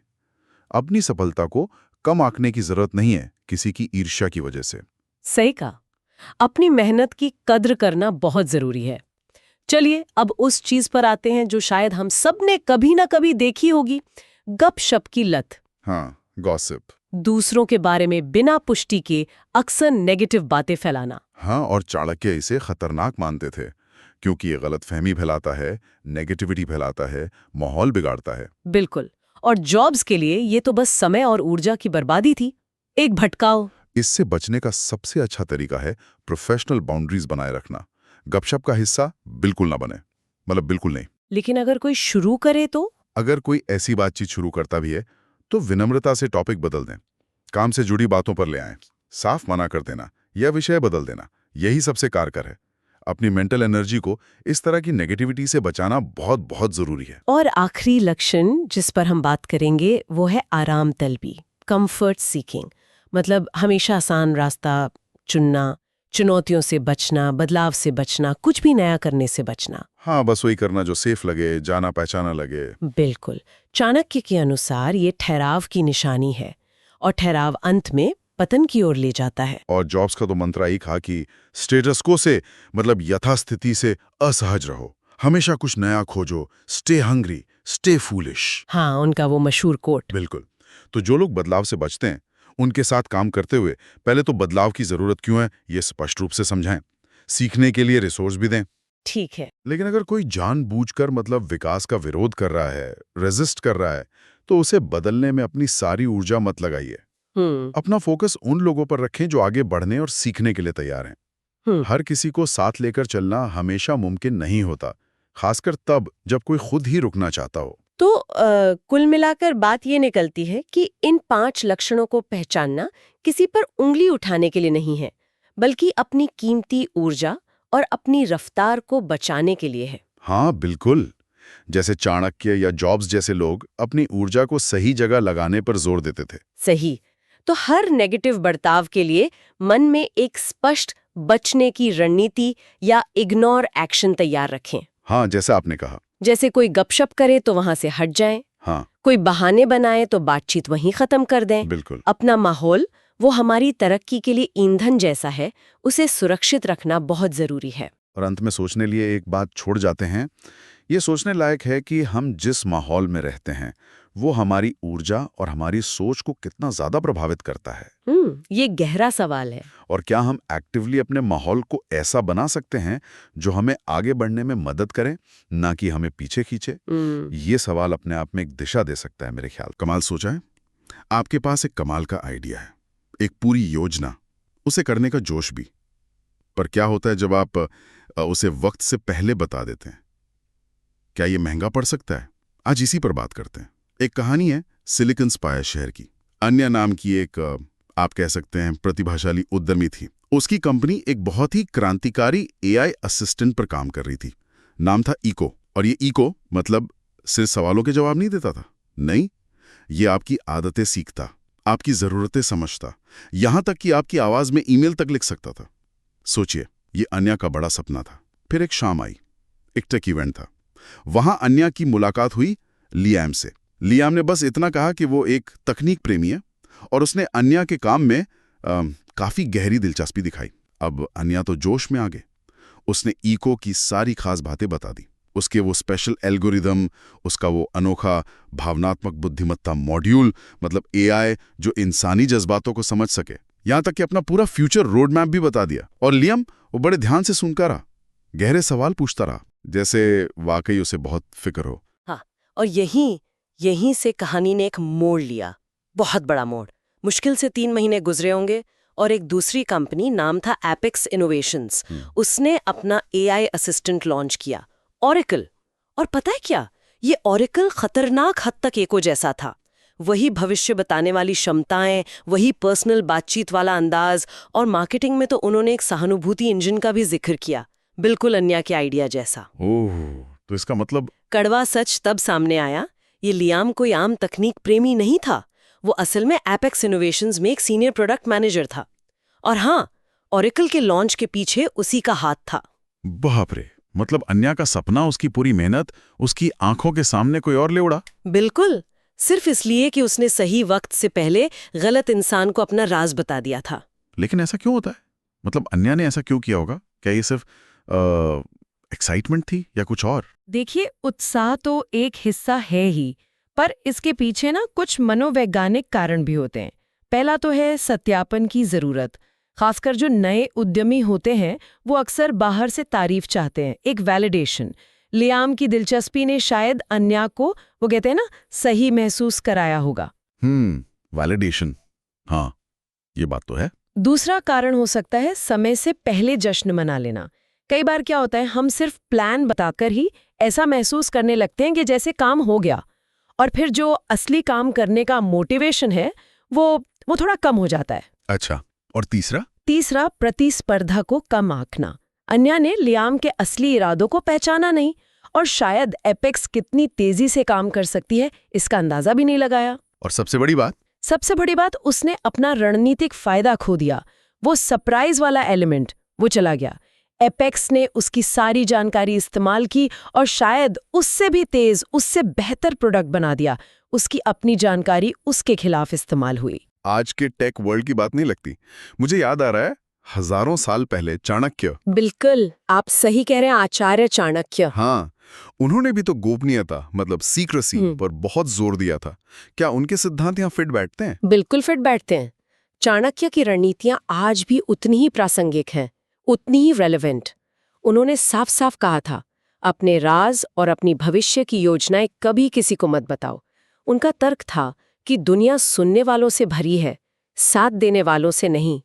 Speaker 3: अपनी सफलता को कम आंकने की जरूरत नहीं है किसी की ईर्ष्या की वजह से।
Speaker 2: सही कहा। अपनी मेहनत की कद्र करना बहुत जरूरी है। चलिए अब उस चीज पर आते हैं जो शायद हम सब ने कभी ना कभी देखी होगी, गपशप की लत।
Speaker 3: हाँ, गॉसिप।
Speaker 2: दूसरों के बारे में बिना पुष्टि के अक्सर नेगेटिव बातें फैलाना।
Speaker 3: हाँ, और चाणक्य इसे खतरनाक मानते थे क्योंकि ये गलतफहमी फैलाता है, नेगेटिविटी फैलाता है, माहौल बिगाड़ता है।
Speaker 2: बिल्कुल। और जॉब्स के लिए ये तो बस समय और ऊर्जा की बर्बादी थी, एक भटकाव।
Speaker 3: इससे बचने का सबसे अच्छा तरीका है प्रोफेशनल बाउंड्रीज बनाए रखना। गपशप का हिस्सा बिल्कुल ना बने, मतलब बिल्कुल नहीं।
Speaker 2: लेकिन अगर कोई शुरू करे तो?
Speaker 3: अगर कोई ऐसी बातचीत शुरू करता भी है तो विनम्रता से टॉपिक बदल दें, काम से जुड़ी बातों पर ले आएं, साफ मना कर देना या विषय बदल देना, यही सबसे कारगर है। अपनी मेंटल एनर्जी को इस तरह की नेगेटिविटी से बचाना बहुत बहुत जरूरी है।
Speaker 2: और आखिरी लक्षण जिस पर हम बात करेंगे वो है आराम तलबी, कंफर्ट सीकिंग। मतलब हमेशा आसान रास्ता चुनना, चुनौतियों से बचना, बदलाव से बचना, कुछ भी नया करने से बचना।
Speaker 3: हाँ, बस वही करना जो सेफ लगे, जाना पहचाना लगे।
Speaker 2: बिल्कुल। चाणक्य के अनुसार ये ठहराव की निशानी है और ठहराव अंत में पतन की ओर ले जाता है।
Speaker 3: और जॉब्स का तो मंत्र ही था कि स्टेटस को से मतलब यथास्थिति से असहज रहो, हमेशा कुछ नया खोजो, स्टे हंग्री, स्टे फूलिश।
Speaker 2: हाँ, उनका वो मशहूर कोट।
Speaker 3: बिल्कुल। तो जो लोग बदलाव से बचते हैं, उनके साथ काम करते हुए पहले तो बदलाव की जरूरत क्यों है ये स्पष्ट रूप से समझाएं, सीखने के लिए रिसोर्स भी दें।
Speaker 2: ठीक है।
Speaker 3: लेकिन अगर कोई जानबूझकर मतलब विकास का विरोध कर रहा है, रेजिस्ट कर रहा है, तो उसे बदलने में अपनी सारी ऊर्जा मत लगाइए। अपना फोकस उन लोगों पर रखें जो आगे बढ़ने और सीखने के लिए तैयार हैं। हर किसी को साथ लेकर चलना हमेशा मुमकिन नहीं होता, खासकर तब जब कोई खुद ही रुकना चाहता हो।
Speaker 2: तो कुल मिलाकर बात ये निकलती है कि इन 5 लक्षणों को पहचानना किसी पर उंगली उठाने के लिए नहीं है, बल्कि अपनी कीमती ऊर्जा और अपनी रफ्तार को बचाने के लिए है।
Speaker 3: हाँ बिल्कुल, जैसे चाणक्य या जॉब्स जैसे लोग अपनी ऊर्जा को सही जगह लगाने पर जोर देते थे।
Speaker 2: सही। तो हर नेगेटिव बर्ताव के लिए मन में एक स्पष्ट बचने की रणनीति या इग्नोर एक्शन तैयार रखें।
Speaker 3: हाँ, जैसा आपने कहा।
Speaker 2: जैसे कोई गपशप करे तो वहां से हट जाएं।
Speaker 3: हाँ
Speaker 2: कोई बहाने बनाए तो बातचीत वहीं खत्म कर दें।
Speaker 3: बिल्कुल।
Speaker 2: अपना माहौल, वो हमारी तरक्की के लिए ईंधन जैसा है, उसे सुरक्षित रखना बहुत जरूरी है।
Speaker 3: और अंत में सोचने लिए एक बात छोड़ जाते हैं। ये सोचने लायक है कि हम जिस माहौल में रहते हैं वो हमारी ऊर्जा और हमारी सोच को कितना ज्यादा प्रभावित करता है।
Speaker 2: ये गहरा सवाल है।
Speaker 3: और क्या हम एक्टिवली अपने माहौल को ऐसा बना सकते हैं जो हमें आगे बढ़ने में मदद करे, ना कि हमें पीछे खींचे? ये सवाल अपने आप में एक दिशा दे सकता है मेरे ख्याल। कमाल सोचा है। आपके पास एक कमाल का आइडिया है, एक पूरी योजना, उसे करने का जोश भी। पर क्या होता है जब आप उसे वक्त से पहले बता देते हैं? क्या ये महंगा पड़ सकता है? आज इसी पर बात करते हैं। एक कहानी है सिलिकॉन स्पायर शहर की। अन्य नाम की एक आप कह सकते हैं प्रतिभाशाली उद्यमी थी। उसकी कंपनी एक बहुत ही क्रांतिकारी एआई असिस्टेंट पर काम कर रही थी। नाम था इको। और ये इको मतलब सिर्फ सवालों के जवाब नहीं देता था, नहीं, ये आपकी आदतें सीखता, आपकी जरूरतें समझता, यहां तक कि आपकी आवाज में ईमेल तक लिख सकता था। सोचिए, ये अन्या का बड़ा सपना था। फिर एक शाम आई, एक टेक इवेंट था। वहां अन्या की मुलाकात हुई लियाम से। लियाम ने बस इतना कहा कि वो एक तकनीक प्रेमी है और उसने अन्या के काम में काफी गहरी दिलचस्पी दिखाई। अब अन्या तो जोश में आ गए। उसने इको की सारी खास बातें बता दी, उसके वो स्पेशल एल्गोरिदम, उसका वो अनोखा भावनात्मक बुद्धिमत्ता मॉड्यूल, मतलब एआई जो इंसानी जज्बातों को समझ सके, यहां तक कि अपना पूरा फ्यूचर रोड मैप भी बता दिया। और लियाम वो बड़े ध्यान से सुनकर रहा, गहरे सवाल पूछता रहा, जैसे वाकई उसे बहुत फिक्र हो।
Speaker 2: हाँ, और यहीं से कहानी ने एक मोड़ लिया, बहुत बड़ा मोड़। मुश्किल से 3 महीने गुजरे होंगे और एक दूसरी कंपनी, नाम था एपेक्स इनोवेशंस, उसने अपना एआई असिस्टेंट लॉन्च किया, ऑरेकल। और पता है क्या, ये ऑरेकल खतरनाक हद तक एको जैसा था। वही भविष्य बताने वाली क्षमताएं, वही पर्सनल बातचीत वाला अंदाज, और मार्केटिंग में तो उन्होंने एक सहानुभूति इंजन का भी जिक्र किया, बिल्कुल अन्या के आइडिया जैसा।
Speaker 3: ओह, तो इसका मतलब?
Speaker 2: कड़वा सच तब सामने आया, ये लियाम कोई आम तकनीक प्रेमी नहीं था, वो असल में एपेक्स इनोवेशंस में एक सीनियर प्रोडक्ट मैनेजर था। और हाँ, ऑरेकल के लॉन्च के पीछे उसी का हाथ था।
Speaker 3: बाप रे, मतलब अन्या का सपना, उसकी पूरी मेहनत, उसकी आंखों के सामने कोई और ले उड़ा?
Speaker 2: बिल्कुल, सिर्फ इसलिए कि उसने सही वक्त से पहले गलत इंसान को अपना राज बता दिया था।
Speaker 3: लेकिन ऐसा क्यों होता है? मतलब अन्या ने ऐसा क्यों किया होगा? क्या ये सिर्फ एक्साइटमेंट थी या कुछ और?
Speaker 4: देखिए, उत्साह तो एक हिस्सा है ही, पर इसके पीछे ना कुछ मनोवैज्ञानिक कारण भी होते हैं। पहला तो है सत्यापन की जरूरत। खासकर जो नए उद्यमी होते हैं वो अक्सर बाहर से तारीफ चाहते हैं, एक वैलिडेशन। लियाम की दिलचस्पी ने शायद अन्या को, वो कहते हैं ना, सही महसूस कराया होगा।
Speaker 3: वैलिडेशन, हाँ, ये बात तो है।
Speaker 4: दूसरा कारण हो सकता है समय से पहले जश्न मना लेना। कई बार क्या होता है, हम सिर्फ प्लान बताकर ही ऐसा महसूस करने लगते हैं कि जैसे काम हो गया, और फिर जो असली काम करने का मोटिवेशन है वो थोड़ा कम हो जाता है।
Speaker 3: अच्छा, और
Speaker 4: तीसरा प्रतिस्पर्धा को कम आंकना। अन्या ने लियाम के असली इरादों को पहचाना नहीं, और शायद एपेक्स कितनी तेजी से काम कर सकती है इसका अंदाजा भी नहीं लगाया।
Speaker 3: और सबसे बड़ी बात,
Speaker 4: उसने अपना रणनीतिक फायदा खो दिया। वो सरप्राइज वाला एलिमेंट वो चला गया। एपेक्स ने उसकी सारी जानकारी इस्तेमाल की और शायद उससे भी तेज, उससे बेहतर प्रोडक्ट बना दिया। उसकी अपनी जानकारी उसके खिलाफ इस्तेमाल हुई।
Speaker 3: आज के टेक वर्ल्ड की बात नहीं लगती। मुझे याद आ रहा है, हजारों साल पहले चाणक्य।
Speaker 2: बिल्कुल, आप सही कह रहे हैं, आचार्य चाणक्य।
Speaker 3: हाँ, उन्होंने भी तो गोपनीयता, मतलब सीक्रेसी पर बहुत जोर दिया था। क्या उनके सिद्धांत यहाँ फिट बैठते हैं?
Speaker 2: बिल्कुल फिट बैठते हैं। चाणक्य की रणनीतियां आज भी उतनी ही प्रासंगिक हैं, उतनी ही रेलेवेंट। उन्होंने साफ साफ कहा था, अपने राज और अपनी भविष्य की योजनाएं कभी किसी को मत बताओ। उनका तर्क था कि दुनिया सुनने वालों से भरी है, साथ देने वालों से नहीं।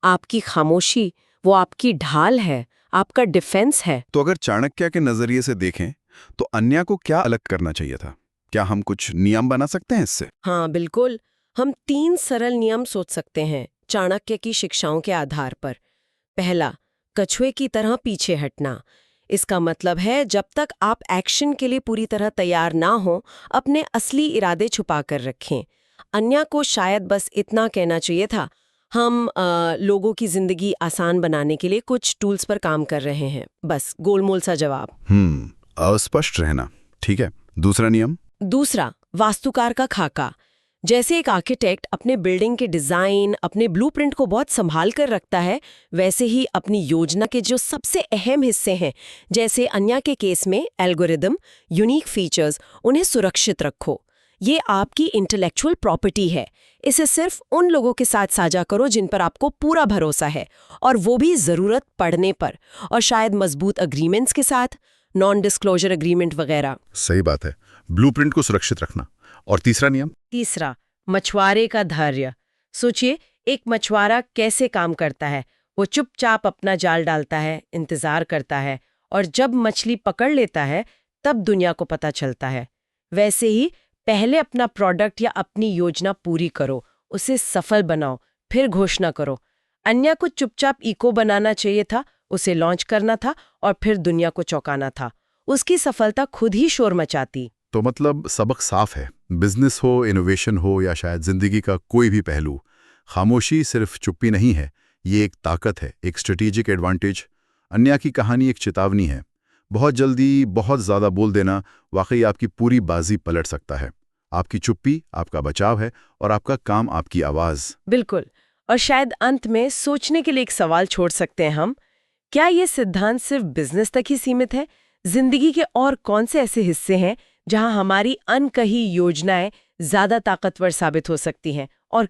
Speaker 2: आपकी खामोशी वो आपकी ढाल है, आपका डिफेंस है।
Speaker 3: तो अगर चाणक्य के नजरिए से देखें तो अन्या को क्या अलग करना चाहिए था? क्या हम कुछ नियम बना सकते हैं इससे?
Speaker 2: हाँ बिल्कुल, हम 3 सरल नियम सोच सकते हैं चाणक्य की शिक्षाओं के आधार पर। पहला, कछुए की तरह पीछे हटना। इसका मतलब है जब तक आप एक्शन के लिए पूरी तरह तैयार ना हो, अपने असली इरादे छुपा कर रखें। अन्या को शायद बस इतना कहना चाहिए था, हम लोगों की जिंदगी आसान बनाने के लिए कुछ टूल्स पर काम कर रहे हैं, बस गोलमोल सा जवाब।
Speaker 3: अस्पष्ट रहना, ठीक है। दूसरा नियम?
Speaker 2: दूसरा, वास्तुकार का खाका। जैसे एक आर्किटेक्ट अपने बिल्डिंग के डिजाइन, अपने ब्लूप्रिंट को बहुत संभाल कर रखता है, वैसे ही अपनी योजना के जो सबसे अहम हिस्से हैं, जैसे अन्या के केस में एल्गोरिदम, यूनिक फीचर्स, उन्हें सुरक्षित रखो। ये आपकी इंटेलेक्चुअल प्रॉपर्टी है। इसे सिर्फ उन लोगों के साथ साझा करो जिन पर आपको पूरा भरोसा है, और वो भी जरूरत पड़ने पर, और शायद मजबूत अग्रीमेंट्स के साथ, नॉन डिस्क्लोजर अग्रीमेंट वगैरह।
Speaker 3: सही बात है, ब्लूप्रिंट को सुरक्षित रखना। और तीसरा नियम?
Speaker 4: तीसरा, मछुआरे का धैर्य। सोचिए, एक मछुआरा कैसे काम करता है। वो चुपचाप अपना जाल डालता है, इंतजार करता है, और जब मछली पकड़ लेता है तब दुनिया को पता चलता है। वैसे ही पहले अपना प्रोडक्ट या अपनी योजना पूरी करो, उसे सफल बनाओ, फिर घोषणा करो। अन्या को चुपचाप इको बनाना चाहिए था, उसे लॉन्च करना था और फिर दुनिया को चौंकाना था। उसकी सफलता खुद ही शोर मचाती।
Speaker 3: तो मतलब सबक साफ है, बिजनेस हो, इनोवेशन हो, या शायद जिंदगी का कोई भी पहलू, खामोशी सिर्फ चुप्पी नहीं है, ये एक ताकत है, एक स्ट्रेटेजिक एडवांटेज। अन्या की कहानी एक चेतावनी है। बहुत जल्दी बहुत ज़्यादा बोल देना वाकई आपकी पूरी बाजी पलट सकता है। आपकी चुप्पी आपका बचाव है, और आपका काम आपकी आवाज़।
Speaker 4: बिल्कुल। और शायद अंत में सोचने के लिए एक सवाल छोड़ सकते हैं हम, क्या ये सिद्धांत सिर्फ बिजनेस तक ही सीमित है? जिंदगी के और कौन से ऐसे हिस्से हैं जहां हमारी अनकही योजनाएं ज्यादा ताकतवर साबित हो सकती हैं, और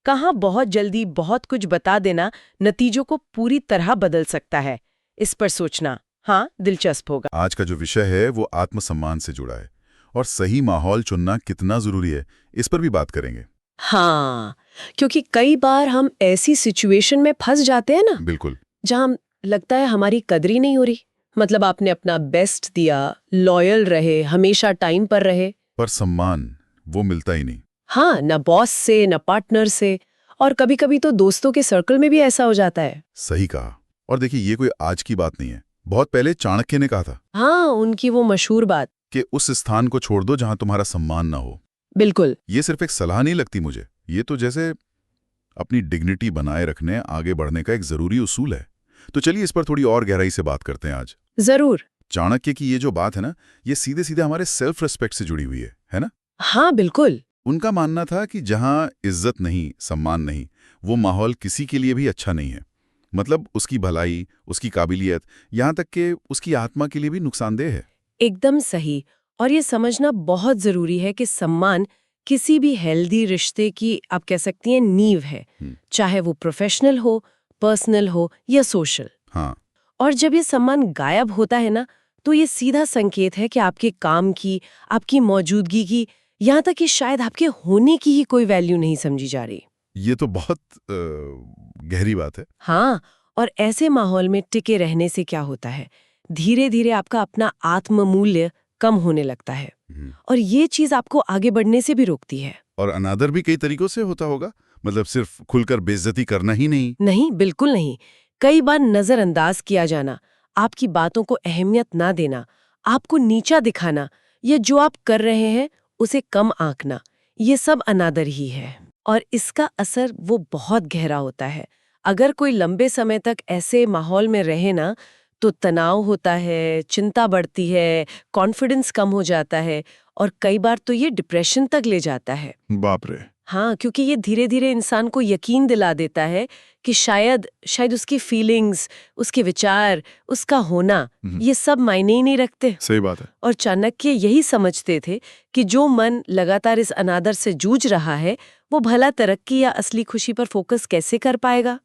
Speaker 4: कहां बहुत जल्दी बहुत कुछ बता देना नतीजों को पूरी तरह बदल सकता है? इस पर सोचना, हाँ, दिलचस्प होगा।
Speaker 3: आज का जो विषय है वो आत्मसम्मान से जुड़ा है, और सही माहौल चुनना कितना जरूरी है, इस पर भी बात करेंगे।
Speaker 2: हाँ, क्योंकि कई बार हम ऐसी सिचुएशन में फंस जाते हैं ना,
Speaker 3: बिल्कुल,
Speaker 2: जहां लगता है हमारी कदर ही नहीं हो रही। मतलब आपने अपना बेस्ट दिया, लॉयल रहे, हमेशा टाइम पर रहे,
Speaker 3: पर सम्मान वो मिलता ही नहीं।
Speaker 2: हाँ, न बॉस से, न पार्टनर से, और कभी-कभी तो दोस्तों के सर्कल में भी ऐसा हो जाता है।
Speaker 3: सही कहा। और देखिए, ये कोई आज की बात नहीं है, बहुत पहले चाणक्य ने कहा था
Speaker 2: हाँ, उनकी वो मशहूर बात।
Speaker 3: कि उस स्थान को छोड़ दो जहां तुम्हारा सम्मान ना हो।
Speaker 2: बिल्कुल।
Speaker 3: ये सिर्फ एक सलाह नहीं लगती मुझे, ये तो जैसे अपनी डिग्निटी बनाए रखने, आगे बढ़ने का एक जरूरी उसूल है। तो चलिए इस पर थोड़ी और गहराई से बात करते हैं आज।
Speaker 2: जरूर।
Speaker 3: चाणक्य की ये जो बात है ना, ये सीधे सीधे हमारे सेल्फ रिस्पेक्ट से जुड़ी हुई है ना?
Speaker 2: हाँ बिल्कुल।
Speaker 3: उनका मानना था कि जहां इज्जत नहीं, सम्मान नहीं, वो माहौल किसी के लिए भी अच्छा नहीं है। मतलब उसकी भलाई, उसकी काबिलियत, यहां तक कि उसकी आत्मा के लिए भी नुकसानदेह है।
Speaker 2: एकदम सही। और ये समझना बहुत जरूरी है कि सम्मान किसी भी हेल्दी रिश्ते की, आप कह सकती हैं, नींव है, चाहे वो प्रोफेशनल हो, पर्सनल हो या सोशल।
Speaker 3: हाँ।
Speaker 2: और जब ये सम्मान गायब होता है ना, तो ये सीधा संकेत है कि आपके काम की, आपकी मौजूदगी की, यहाँ तक कि शायद आपके होने की ही कोई वैल्यू नहीं समझी जा रही।
Speaker 3: ये तो बहुत गहरी बात है।
Speaker 2: हाँ, और ऐसे माहौल में टिके रहने से क्या होता है, धीरे धीरे आपका अपना आत्म मूल्य कम होने लगता है, और ये चीज आपको आगे बढ़ने से भी रोकती है।
Speaker 3: और अनादर भी कई तरीकों से होता होगा, मतलब सिर्फ खुलकर बेइज्जती करना ही नहीं।
Speaker 2: नहीं, बिल्कुल नहीं। कई बार नजरअंदाज किया जाना, आपकी बातों को अहमियत ना देना, आपको नीचा दिखाना, या जो आप कर रहे हैं उसे कम आंकना, ये सब अनादर ही है। और इसका असर वो बहुत गहरा होता है। अगर कोई लंबे समय तक ऐसे माहौल में रहे ना, तो तनाव होता है, चिंता बढ़ती है, कॉन्फिडेंस कम हो जाता है, और कई बार तो ये डिप्रेशन तक ले जाता है।
Speaker 3: बाप रे।
Speaker 2: हाँ, क्योंकि ये धीरे धीरे इंसान को यकीन दिला देता है कि शायद उसकी फीलिंग्स, उसके विचार, उसका होना, ये सब मायने ही नहीं रखते।
Speaker 3: सही बात है।
Speaker 2: और चाणक्य यही समझते थे कि जो मन लगातार इस अनादर से जूझ रहा है, वो भला तरक्की या असली खुशी पर फोकस कैसे कर पाएगा।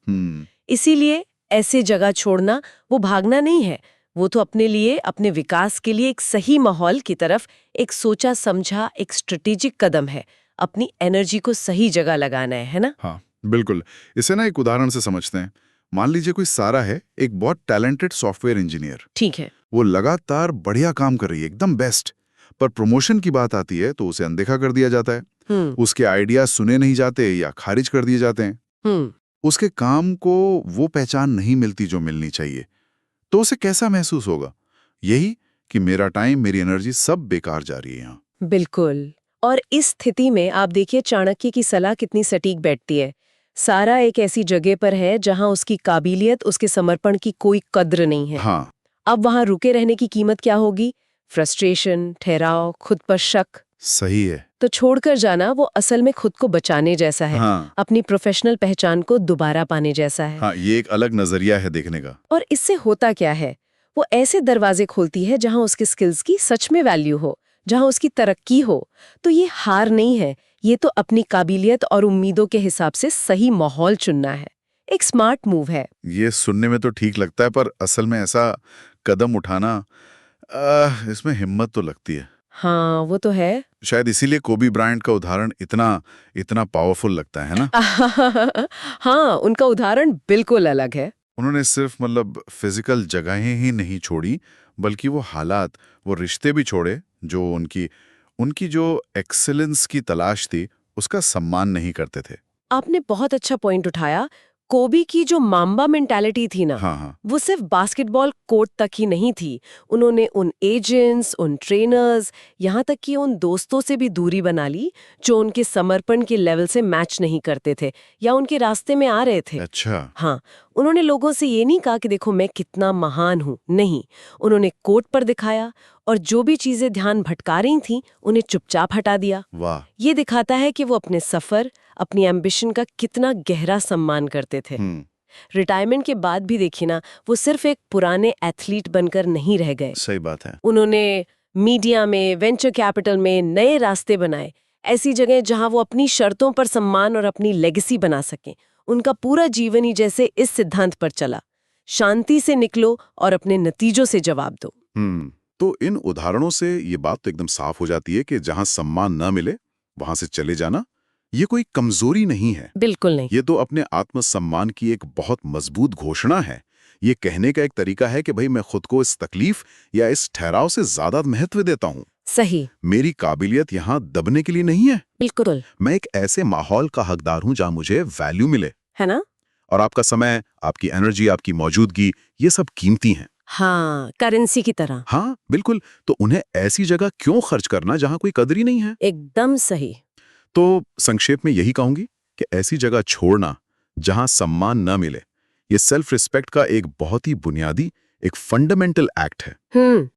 Speaker 2: इसीलिए ऐसे जगह छोड़ना वो भागना नहीं है, वो तो अपने लिए, अपने विकास के लिए एक सही माहौल की तरफ एक सोचा समझा एक स्ट्रेटेजिक कदम है। अपनी एनर्जी को सही जगह लगाना है ना?
Speaker 3: हाँ, बिल्कुल। इसे ना एक उदाहरण से समझते हैं। मान लीजिए कोई सारा है, एक बहुत टैलेंटेड सॉफ्टवेयर इंजीनियर।
Speaker 2: ठीक है।
Speaker 3: वो लगातार बढ़िया काम कर रही है, एकदम बेस्ट। पर प्रमोशन की बात आती है तो उसे अनदेखा कर दिया जाता है। उसके आइडिया सुने नहीं जाते या खारिज कर दिए जाते हैं। उसके काम को वो पहचान नहीं मिलती जो मिलनी चाहिए। तो उसे कैसा महसूस होगा? यही कि मेरा टाइम, मेरी एनर्जी सब बेकार जा रही है यहाँ।
Speaker 2: बिल्कुल। और इस स्थिति में आप देखिए चाणक्य की सलाह कितनी सटीक बैठती है। सारा एक ऐसी जगह पर है जहां उसकी काबिलियत, उसके समर्पण की कोई कद्र नहीं है।
Speaker 3: हाँ,
Speaker 2: अब वहां रुके रहने की कीमत क्या होगी? फ्रस्ट्रेशन, ठहराव, खुद पर शक।
Speaker 3: सही है।
Speaker 2: तो छोड़कर जाना वो असल में खुद को बचाने जैसा है।
Speaker 3: हाँ,
Speaker 2: अपनी प्रोफेशनल पहचान को दोबारा पाने जैसा है।
Speaker 3: हाँ, ये एक अलग नजरिया है देखने का।
Speaker 2: और इससे होता क्या है? वो ऐसे दरवाजे खोलती है जहां उसके स्किल्स की सच में वैल्यू हो, जहां उसकी तरक्की हो। तो ये हार नहीं है, ये तो अपनी काबिलियत और उम्मीदों के हिसाब से सही माहौल चुनना है। एक स्मार्ट मूव है।
Speaker 3: ये सुनने में तो ठीक लगता है, पर असल में ऐसा कदम उठाना, इसमें हिम्मत तो लगती है।
Speaker 2: हाँ, वो तो है।
Speaker 3: शायद इसीलिए कोबी ब्रायंट का उदाहरण इतना पावरफुल लगता है ना?
Speaker 2: हाँ, उनका उदाहरण बिल्कुल अलग है।
Speaker 3: उन्होंने सिर्फ फिजिकल जगहें ही नहीं छोड़ी, बल्कि वो हालात, वो रिश्ते भी छोड़े जो उनकी जो एक्सीलेंस की तलाश थी, उसका सम्मान नहीं करते थे।
Speaker 2: आपने बहुत अच्छा पॉइंट उठाया। कोबी की जो माम्बा मेंटालिटी थी ना,
Speaker 3: हाँ, हाँ,
Speaker 2: वो सिर्फ बास्केटबॉल कोर्ट तक ही नहीं थी। उन्होंने उन एजेंट्स, उन ट्रेनर्स, यहाँ तक कि उन दोस्तों से भी दूरी बना ली जो उनके समर्पण के लेवल से मैच नहीं करते थे या उनके रास्ते में आ रहे थे।
Speaker 3: अच्छा।
Speaker 2: हाँ, उन्होंने लोगों से ये नहीं कहा कि देखो मैं कितना महान हूँ, नहीं। उन्होंने कोर्ट पर दिखाया और जो भी चीजें ध्यान भटका रही थी उन्हें चुपचाप हटा दिया।
Speaker 3: वाह।
Speaker 2: ये दिखाता है कि वो अपने सफर, अपनी एम्बिशन का कितना गहरा सम्मान करते थे। रिटायरमेंट के बाद भी देखिए ना, वो सिर्फ एक पुराने एथलीट बनकर नहीं रह गए।
Speaker 3: सही बात है।
Speaker 2: उन्होंने मीडिया में, वेंचर कैपिटल में नए रास्ते बनाए, ऐसी जगह जहां वो अपनी शर्तों पर सम्मान और अपनी लेगेसी बना सकें। उनका पूरा जीवन ही जैसे इस सिद्धांत पर चला, शांति से निकलो और अपने नतीजों से जवाब दो।
Speaker 3: तो इन उदाहरणों से ये बात तो एकदम साफ हो जाती है कि जहां सम्मान न मिले वहां से चले जाना ये कोई कमजोरी नहीं है।
Speaker 2: बिल्कुल नहीं।
Speaker 3: ये तो अपने आत्मसम्मान की एक बहुत मजबूत घोषणा है। ये कहने का एक तरीका है कि भाई मैं खुद को इस तकलीफ या इस ठहराव से ज्यादा महत्व देता हूँ।
Speaker 2: सही।
Speaker 3: मेरी काबिलियत यहाँ दबने के लिए नहीं है।
Speaker 2: बिल्कुल।
Speaker 3: मैं एक ऐसे माहौल का हकदार हूँ जहाँ मुझे वैल्यू मिले,
Speaker 2: है ना?
Speaker 3: और आपका समय, आपकी एनर्जी, आपकी मौजूदगी, ये सब कीमती हैं।
Speaker 2: हाँ, करेंसी की तरह।
Speaker 3: हाँ, बिल्कुल। तो उन्हें ऐसी जगह क्यों खर्च करना जहां कोई कदर ही नहीं है?
Speaker 2: एकदम सही।
Speaker 3: तो संक्षेप में यही कहूंगी कि ऐसी जगह छोड़ना जहां सम्मान न मिले, ये सेल्फ रिस्पेक्ट का एक बहुत ही बुनियादी, एक फंडामेंटल एक्ट है।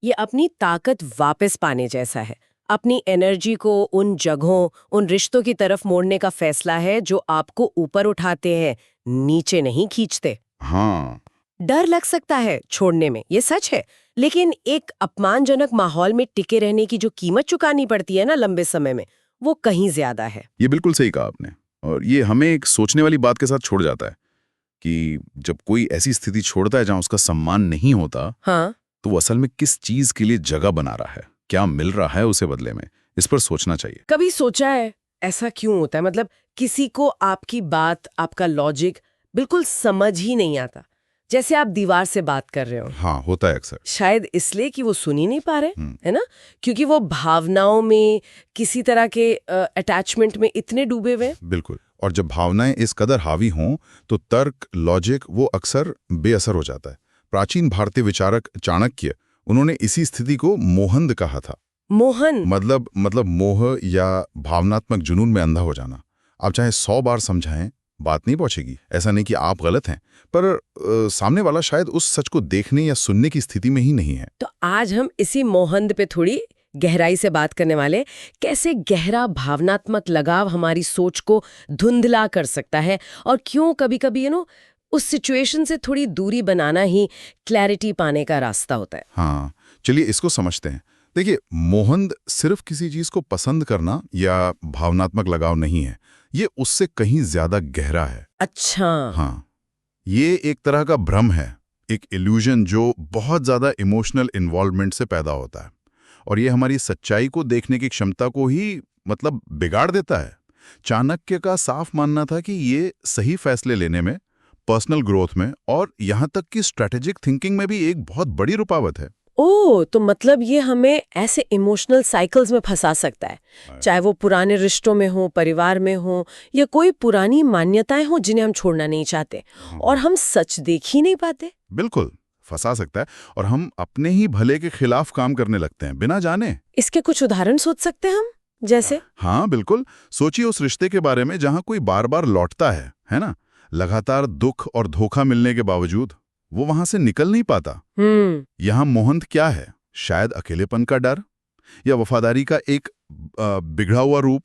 Speaker 2: ये अपनी ताकत वापस पाने जैसा है। अपनी एनर्जी को उन जगहों, उन रिश्तों की तरफ मोड़ने का फैसला है जो आपको ऊपर उठाते हैं, नीचे नहीं खींचते।
Speaker 3: हाँ,
Speaker 2: डर लग सकता है छोड़ने में, ये सच है, लेकिन एक अपमानजनक माहौल में टिके रहने की जो कीमत चुकानी पड़ती है ना लंबे समय में, वो कहीं ज्यादा है।
Speaker 3: ये बिल्कुल सही कहा आपने, और ये हमें एक सोचने वाली बात के साथ छोड़ जाता है कि जब कोई ऐसी स्थिति छोड़ता है जहां उसका सम्मान नहीं होता,
Speaker 2: हाँ,
Speaker 3: तो वो असल में किस चीज के लिए जगह बना रहा है, क्या मिल रहा है उसे बदले में, इस पर सोचना चाहिए।
Speaker 2: कभी सोचा है ऐसा क्यों होता है? मतलब किसी को आपकी बात, आपका लॉजिक बिल्कुल समझ ही नहीं आता, जैसे आप दीवार से बात कर रहे हो।
Speaker 3: हाँ, होता है अक्सर।
Speaker 2: शायद इसलिए कि वो सुन ही नहीं पा रहे, है ना? क्योंकि वो भावनाओं में, किसी तरह के अटैचमेंट में इतने डूबे हुए।
Speaker 3: बिल्कुल। और जब भावनाएं इस कदर हावी हों तो तर्क, लॉजिक वो अक्सर बेअसर हो जाता है। प्राचीन भारतीय विचारक चाणक्य, उन्होंने इसी स्थिति को मोहंद कहा था।
Speaker 2: मोहन
Speaker 3: मतलब मोह या भावनात्मक जुनून में अंधा हो जाना। आप चाहे 100 बार समझाएं, बात नहीं पहुंचेगी। ऐसा नहीं कि आप गलत हैं, पर सामने वाला शायद उस सच को देखने या सुनने की स्थिति में ही नहीं है।
Speaker 2: तो आज हम इसी मोहंद पे थोड़ी गहराई से बात करने वाले, कैसे गहरा भावनात्मक लगाव हमारी सोच को धुंधला कर सकता है, और क्यों कभी-कभी उस सिचुएशन से थोड़ी दूरी बनाना ही क्लैरिटी पाने का रास्ता होता है।
Speaker 3: हाँ, चलिए इसको समझते हैं। देखिए, मोहंद सिर्फ किसी चीज को पसंद करना या भावनात्मक लगाव नहीं है, ये उससे कहीं ज्यादा गहरा है।
Speaker 2: अच्छा।
Speaker 3: हाँ, ये एक तरह का भ्रम है, एक इल्यूजन जो बहुत ज़्यादा इमोशनल इन्वॉल्वमेंट से पैदा होता है, और ये हमारी सच्चाई को देखने की क्षमता को ही बिगाड़ देता है। चाणक्य का साफ मानना था कि ये सही फैसले लेने में, पर्सनल ग्रोथ में और यहाँ तक कि स्ट्रैटेजिक थिंकिंग में भी एक बहुत बड़ी रुकावट है।
Speaker 2: ओह, तो मतलब ये हमें ऐसे इमोशनल साइकिल्स में फंसा सकता है, चाहे वो पुराने रिश्तों में हो, परिवार में हो, या कोई पुरानी मान्यताएं हो जिन्हें हम छोड़ना नहीं चाहते और हम सच देख ही नहीं पाते।
Speaker 3: बिल्कुल फंसा सकता है, और हम अपने ही भले के खिलाफ काम करने लगते हैं बिना जाने।
Speaker 2: इसके कुछ उदाहरण सोच सकते हैं हम, जैसे?
Speaker 3: हाँ बिल्कुल, सोचिए उस रिश्ते के बारे में जहां कोई बार बार लौटता है ना, लगातार दुख और धोखा मिलने के बावजूद वो वहां से निकल नहीं पाता। यहाँ मोहंत क्या है? शायद अकेलेपन का डर, या वफादारी का एक बिगड़ा हुआ रूप।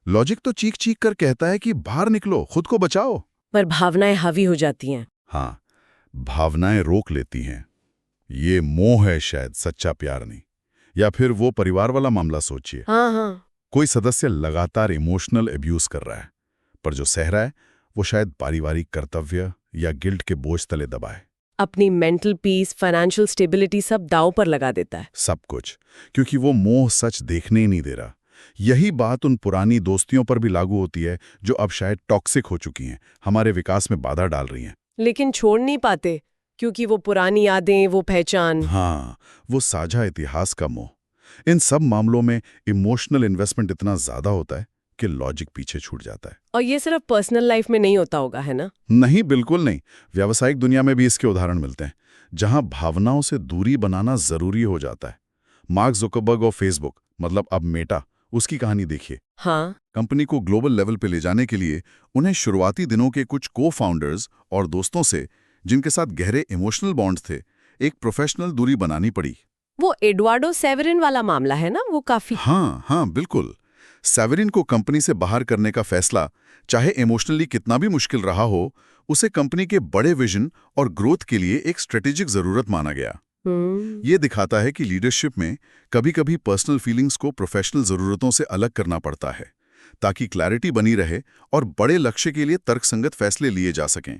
Speaker 3: लॉजिक तो चीख चीख कर कहता है कि बाहर निकलो, खुद को बचाओ,
Speaker 2: पर भावनाएं हावी हो जाती हैं।
Speaker 3: हाँ, भावनाएं रोक लेती हैं। ये मोह है शायद, सच्चा प्यार नहीं। या फिर वो परिवार वाला मामला सोचिए।
Speaker 2: हाँ।
Speaker 3: कोई सदस्य लगातार इमोशनल अब्यूज कर रहा है, पर जो सह रहा है वो शायद पारिवारिक कर्तव्य या गिल्ट के बोझ तले दबाए।
Speaker 2: अपनी मेंटल पीस, फाइनेंशियल स्टेबिलिटी सब दांव पर लगा देता है।
Speaker 3: सब कुछ, क्योंकि वो मोह सच देखने ही नहीं दे रहा। यही बात उन पुरानी दोस्तियों पर भी लागू होती है जो अब शायद टॉक्सिक हो चुकी हैं, हमारे विकास में बाधा डाल रही हैं।
Speaker 2: लेकिन छोड़ नहीं पाते, क्योंकि वो पुरानी यादें, वो पहचान।
Speaker 3: हाँ, वो साझा इतिहास का मोह। इन सब मामलों में इमोशनल इन्वेस्टमेंट इतना ज्यादा होता है कि लॉजिक पीछे छूट जाता है।
Speaker 2: और ये सिर्फ पर्सनल लाइफ में नहीं होता होगा, है ना?
Speaker 3: नहीं, बिल्कुल नहीं। व्यावसायिक दुनिया में भी इसके उदाहरण मिलते हैं, जहां भावनाओं से दूरी बनाना जरूरी हो जाता है। मार्क जुकरबर्ग और फेसबुक, अब मेटा, उसकी कहानी देखिए।
Speaker 2: हाँ।
Speaker 3: कंपनी को ग्लोबल लेवल पे ले जाने के लिए उन्हें शुरुआती दिनों के कुछ को-फाउंडर्स और दोस्तों से, जिनके साथ गहरे इमोशनल बॉन्ड्स थे, एक प्रोफेशनल दूरी बनानी पड़ी।
Speaker 2: वो एडवार्डो सेवेरिन वाला मामला है ना, वो काफी।
Speaker 3: हाँ, बिल्कुल। सेवेरिन को कंपनी से बाहर करने का फैसला, चाहे इमोशनली कितना भी मुश्किल रहा हो, उसे कंपनी के बड़े विजन और ग्रोथ के लिए एक स्ट्रेटेजिक जरूरत माना गया। ये दिखाता है कि लीडरशिप में कभी-कभी पर्सनल फीलिंग्स को प्रोफेशनल जरूरतों से अलग करना पड़ता है, ताकि क्लैरिटी बनी रहे और बड़े लक्ष्य के लिए तर्कसंगत फैसले लिए जा सकें।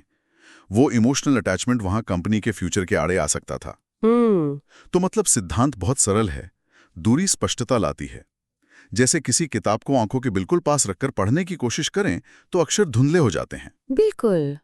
Speaker 3: वो इमोशनल अटैचमेंट वहां कंपनी के फ्यूचर के आड़े आ सकता था। तो सिद्धांत बहुत सरल है, दूरी स्पष्टता लाती है। जैसे किसी किताब को आंखों के बिल्कुल पास रखकर पढ़ने की कोशिश करें तो अक्षर धुंधले हो जाते हैं।
Speaker 2: बिल्कुल।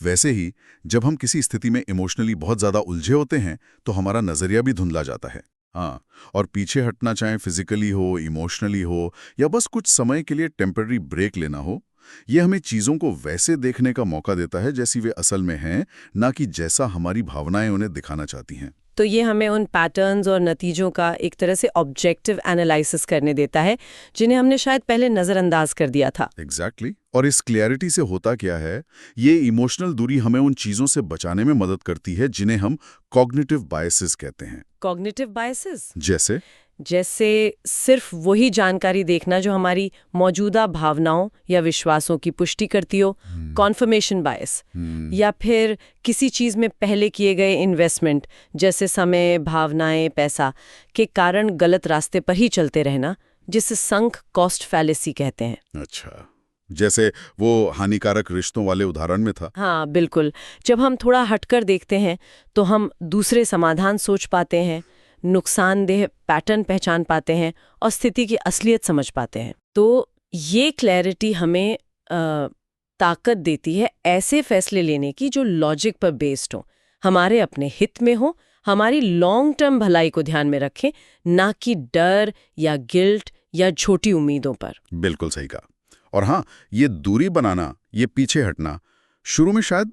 Speaker 3: वैसे ही जब हम किसी स्थिति में इमोशनली बहुत ज्यादा उलझे होते हैं तो हमारा नजरिया भी धुंधला जाता है। हाँ, और पीछे हटना, चाहे फिजिकली हो, इमोशनली हो, या बस कुछ समय के लिए टेम्पररी ब्रेक लेना हो, ये हमें चीजों को वैसे देखने का मौका देता है जैसी वे असल में हैं, ना कि जैसा हमारी भावनाएं उन्हें दिखाना चाहती हैं।
Speaker 2: तो ये हमें उन पैटर्न्स और नतीजों का एक तरह से ऑब्जेक्टिव एनालिसिस करने देता है, जिन्हें हमने शायद पहले नजरअंदाज कर दिया था।
Speaker 3: एग्जैक्टली। और इस क्लैरिटी से होता क्या है, ये इमोशनल दूरी हमें उन चीजों से बचाने में मदद करती है जिन्हें हम कॉग्निटिव बायसेस कहते हैं।
Speaker 2: Cognitive biases?
Speaker 3: जैसे
Speaker 2: सिर्फ वही जानकारी देखना जो हमारी मौजूदा भावनाओं या विश्वासों की पुष्टि करती हो, कॉन्फर्मेशन बायस। या फिर किसी चीज में पहले किए गए इन्वेस्टमेंट, जैसे समय, भावनाएं, पैसा के कारण गलत रास्ते पर ही चलते रहना, जिसे संक कॉस्ट फैलेसी कहते हैं।
Speaker 3: अच्छा, जैसे वो हानिकारक रिश्तों वाले उदाहरण में था।
Speaker 2: हाँ बिल्कुल। जब हम थोड़ा हटकर देखते हैं तो हम दूसरे समाधान सोच पाते हैं, नुकसानदेह पैटर्न पहचान पाते हैं और स्थिति की असलियत समझ पाते हैं। तो ये क्लैरिटी हमें ताकत देती है ऐसे फैसले लेने की जो लॉजिक पर बेस्ड हो, हमारे अपने हित में हो, हमारी लॉन्ग टर्म भलाई को ध्यान में रखें, ना कि डर या गिल्ट या छोटी उम्मीदों पर।
Speaker 3: बिल्कुल सही कहा। और हाँ, ये दूरी बनाना, ये पीछे हटना शुरू में शायद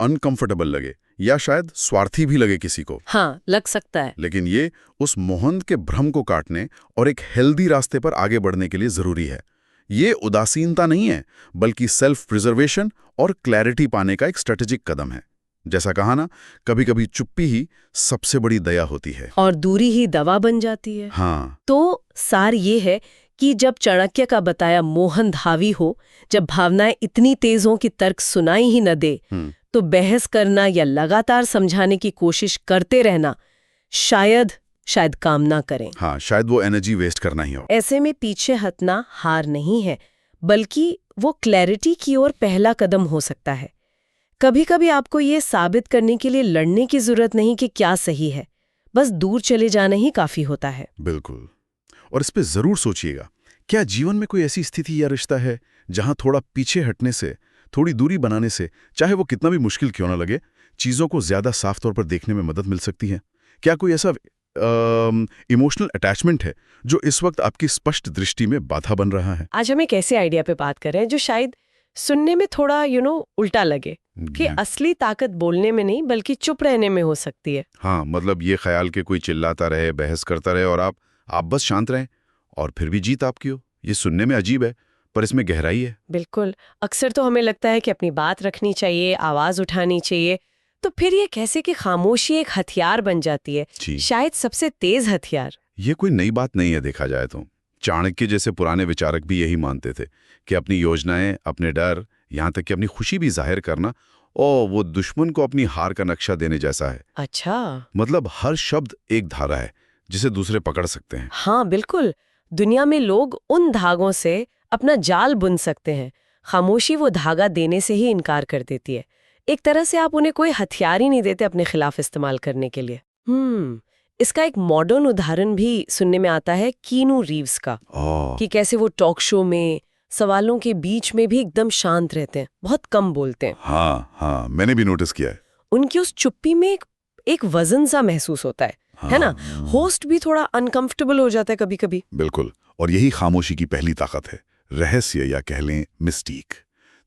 Speaker 3: अनकंफर्टेबल लगे या शायद स्वार्थी भी लगे किसी को।
Speaker 2: हाँ, लग सकता है।
Speaker 3: लेकिन ये उस मोहंत के भ्रम को काटने और एक हेल्दी रास्ते पर आगे बढ़ने के लिए जरूरी है। ये उदासीनता नहीं है, बल्कि सेल्फ प्रिजर्वेशन और क्लैरिटी पाने का एक स्ट्रेटेजिक कदम है। जैसा कहा ना, कभी-कभी चुप्पी ही सबसे बड़ी दया होती है
Speaker 2: और दूरी ही दवा बन जाती है।
Speaker 3: हाँ।
Speaker 2: तो सार ये है कि जब चाणक्य का बताया मोहन हावी हो, जब भावनाएं इतनी तेज हों कि तर्क सुनाई ही न दे, तो बहस करना या लगातार समझाने की कोशिश करते रहना शायद काम ना करें।
Speaker 3: हाँ, शायद वो एनर्जी वेस्ट करना ही हो।
Speaker 2: ऐसे में पीछे हटना हार नहीं है, बल्कि वो क्लैरिटी की ओर पहला कदम हो सकता है। कभी कभी आपको ये साबित करने के लिए लड़ने की जरूरत नहीं कि क्या सही है, बस दूर चले जाना ही काफी होता है।
Speaker 3: बिल्कुल। और इस पे जरूर सोचिएगा, क्या जीवन में कोई ऐसी स्थिति या रिश्ता है जहां थोड़ा पीछे हटने से, थोड़ी दूरी बनाने से, चाहे वो कितना भी मुश्किल क्यों ना लगे, चीजों को ज्यादा साफ तौर पर देखने में मदद मिल सकती है? क्या कोई ऐसा इमोशनल अटैचमेंट है जो इस वक्त आपकी स्पष्ट दृष्टि में बाधा बन रहा है?
Speaker 2: आज हम एक ऐसे आइडिया पे बात कर रहे हैं जो शायद सुनने में थोड़ा उल्टा लगे, कि असली ताकत बोलने में नहीं बल्कि चुप रहने में हो सकती है।
Speaker 3: हाँ, मतलब ये ख्याल कि कोई चिल्लाता रहे, बहस करता रहे और आप बस शांत रहें और फिर भी जीत आपकी हो। ये सुनने में अजीब है, पर इसमें गहराई है।
Speaker 2: बिल्कुल। अक्सर तो हमें लगता है कि अपनी बात रखनी चाहिए, आवाज उठानी चाहिए, तो फिर ये कैसे कि खामोशी एक हथियार बन जाती है,
Speaker 3: जी।
Speaker 2: शायद सबसे तेज हथियार।
Speaker 3: ये कोई नई बात नहीं है देखा जाए तो। चाणक्य जैसे पुराने विचारक भी यही मानते थे कि अपनी योजनाएं, अपने डर, यहाँ तक कि अपनी खुशी भी जाहिर करना, वो दुश्मन को अपनी हार का नक्शा देने जैसा है।
Speaker 2: अच्छा।
Speaker 3: मतलब हर शब्द एक धारा है जिसे दूसरे पकड़ सकते हैं।
Speaker 2: हाँ बिल्कुल। दुनिया में लोग उन धागों से अपना जाल बुन सकते हैं, खामोशी वो धागा देने से ही इनकार कर देती है। एक तरह से आप उन्हें कोई हथियार ही नहीं देते अपने खिलाफ इस्तेमाल करने के लिए। इसका एक मॉडर्न उदाहरण भी सुनने में आता है कीनू रीव्स का, कि कैसे वो टॉक शो में सवालों के बीच में भी एकदम शांत रहते हैं, बहुत कम बोलते हैं।
Speaker 3: हाँ, मैंने भी नोटिस किया है।
Speaker 2: उनकी उस चुप्पी में एक वजन सा महसूस होता है ना? होस्ट भी थोड़ा अनकंफर्टेबल हो जाता है कभी कभी।
Speaker 3: बिल्कुल। और यही खामोशी की पहली ताकत है, रहस्य या कह लें मिस्टीक।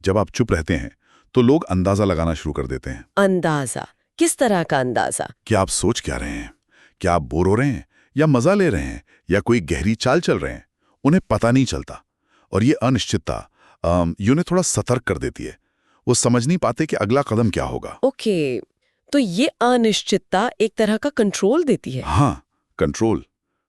Speaker 3: जब आप चुप रहते हैं तो लोग अंदाजा लगाना शुरू कर देते हैं।
Speaker 2: अंदाजा? किस तरह का अंदाजा?
Speaker 3: क्या आप सोच क्या रहे हैं? क्या आप बोर हो रहे हैं या मजा ले रहे हैं या कोई गहरी चाल चल रहे हैं? उन्हें पता नहीं चलता। और ये अनिश्चितता उन्हें थोड़ा सतर्क कर देती है। वो समझ नहीं पाते कि अगला कदम क्या होगा।
Speaker 2: ओके, तो ये अनिश्चितता एक तरह का कंट्रोल देती है।
Speaker 3: हाँ, कंट्रोल,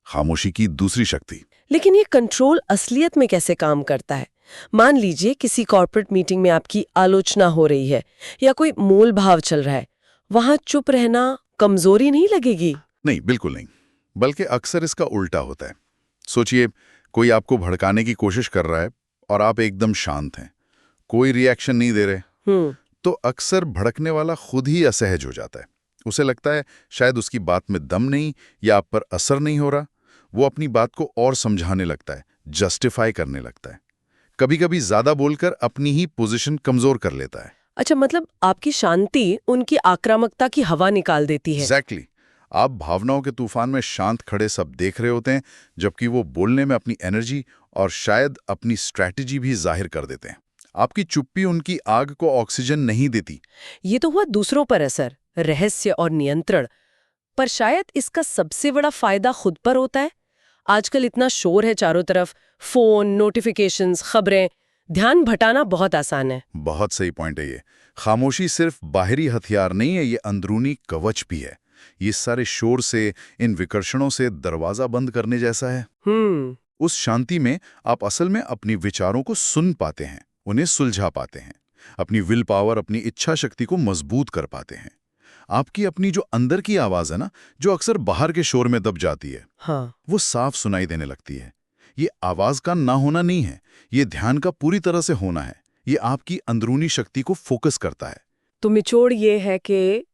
Speaker 3: खामोशी की दूसरी शक्ति।
Speaker 2: लेकिन ये कंट्रोल असलियत में कैसे काम करता है? मान लीजिए किसी कॉर्पोरेट मीटिंग में आपकी आलोचना हो रही है या कोई मोल भाव चल रहा है, वहां चुप रहना कमजोरी नहीं लगेगी?
Speaker 3: नहीं, बिल्कुल नहीं। बल्कि अक्सर इसका उल्टा होता है। सोचिए, कोई आपको भड़काने की कोशिश कर रहा है और आप एकदम शांत हैं, कोई रिएक्शन नहीं दे रहे, तो अक्सर भड़कने वाला खुद ही असहज हो जाता है। उसे लगता है शायद उसकी बात में दम नहीं या आप पर असर नहीं हो रहा। वो अपनी बात को और समझाने लगता है, जस्टिफाई करने लगता है, कभी कभी ज्यादा बोलकर अपनी ही पोजीशन कमजोर कर लेता है।
Speaker 2: अच्छा, मतलब आपकी शांति उनकी आक्रामकता की हवा निकाल देती है।
Speaker 3: एग्जैक्टली। आप भावनाओं के तूफान में शांत खड़े सब देख रहे होते हैं, जबकि वो बोलने में अपनी एनर्जी और शायद अपनी स्ट्रैटेजी भी जाहिर कर देते हैं। आपकी चुप्पी उनकी आग को ऑक्सीजन नहीं देती।
Speaker 2: ये तो हुआ दूसरों पर असर, रहस्य और नियंत्रण। पर शायद इसका सबसे बड़ा फायदा खुद पर होता है। आजकल इतना शोर है चारों तरफ, फोन, नोटिफिकेशंस, खबरें, ध्यान भटाना बहुत आसान है।
Speaker 3: बहुत सही पॉइंट है ये। खामोशी सिर्फ बाहरी हथियार नहीं है, ये अंदरूनी कवच भी है। ये सारे शोर से, इन विकर्षणों से दरवाजा बंद करने जैसा है। उस शांति में आप असल में अपनी विचारों को सुन पाते हैं, उन्हें सुलझा पाते हैं, अपनी विल पावर, अपनी इच्छा शक्ति को मजबूत कर पाते हैं। आपकी अपनी जो अंदर की आवाज है ना, जो अक्सर बाहर के शोर में दब जाती है, वो साफ सुनाई देने लगती है। ये आवाज का ना होना नहीं है, ये ध्यान का पूरी तरह से होना है। ये आपकी अंदरूनी शक्ति को फोकस करता है।
Speaker 2: तो निचोड़ ये है कि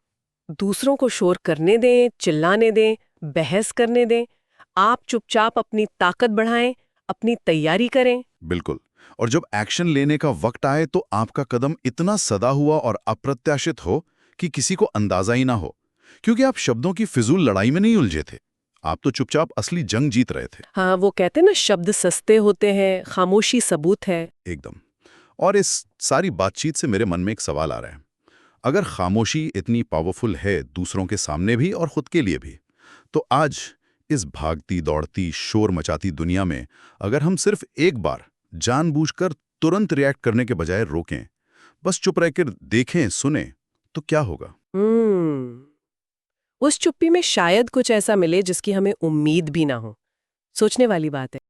Speaker 2: दूसरों को शोर करने दें, चिल्लाने दें, बहस करने दें, आप चुपचाप अपनी ताकत बढ़ाएं, अपनी तैयारी करें।
Speaker 3: बिल्कुल। और जब एक्शन लेने का वक्त आए तो आपका कदम इतना सदा हुआ और अप्रत्याशित हो कि किसी को अंदाजा ही ना हो, क्योंकि आप शब्दों की फिजूल लड़ाई में नहीं उलझे थे। आप तो चुपचाप असली जंग जीत रहे थे।
Speaker 2: हाँ, वो कहते हैं ना, शब्द सस्ते होते हैं, खामोशी सबूत है।
Speaker 3: एकदम। और इस सारी बातचीत से मेरे मन में एक सवाल आ रहा है। अगर खामोशी इतनी पावरफुल है दूसरों के सामने भी और खुद के लिए भी, तो आज इस भागती दौड़ती शोर मचाती दुनिया में अगर हम सिर्फ एक बार जानबूझकर तुरंत रिएक्ट करने के बजाय रोकें, बस चुप रहकर देखें, सुने, तो क्या होगा?
Speaker 2: उस चुप्पी में शायद कुछ ऐसा मिले जिसकी हमें उम्मीद भी ना हो। सोचने वाली बात है।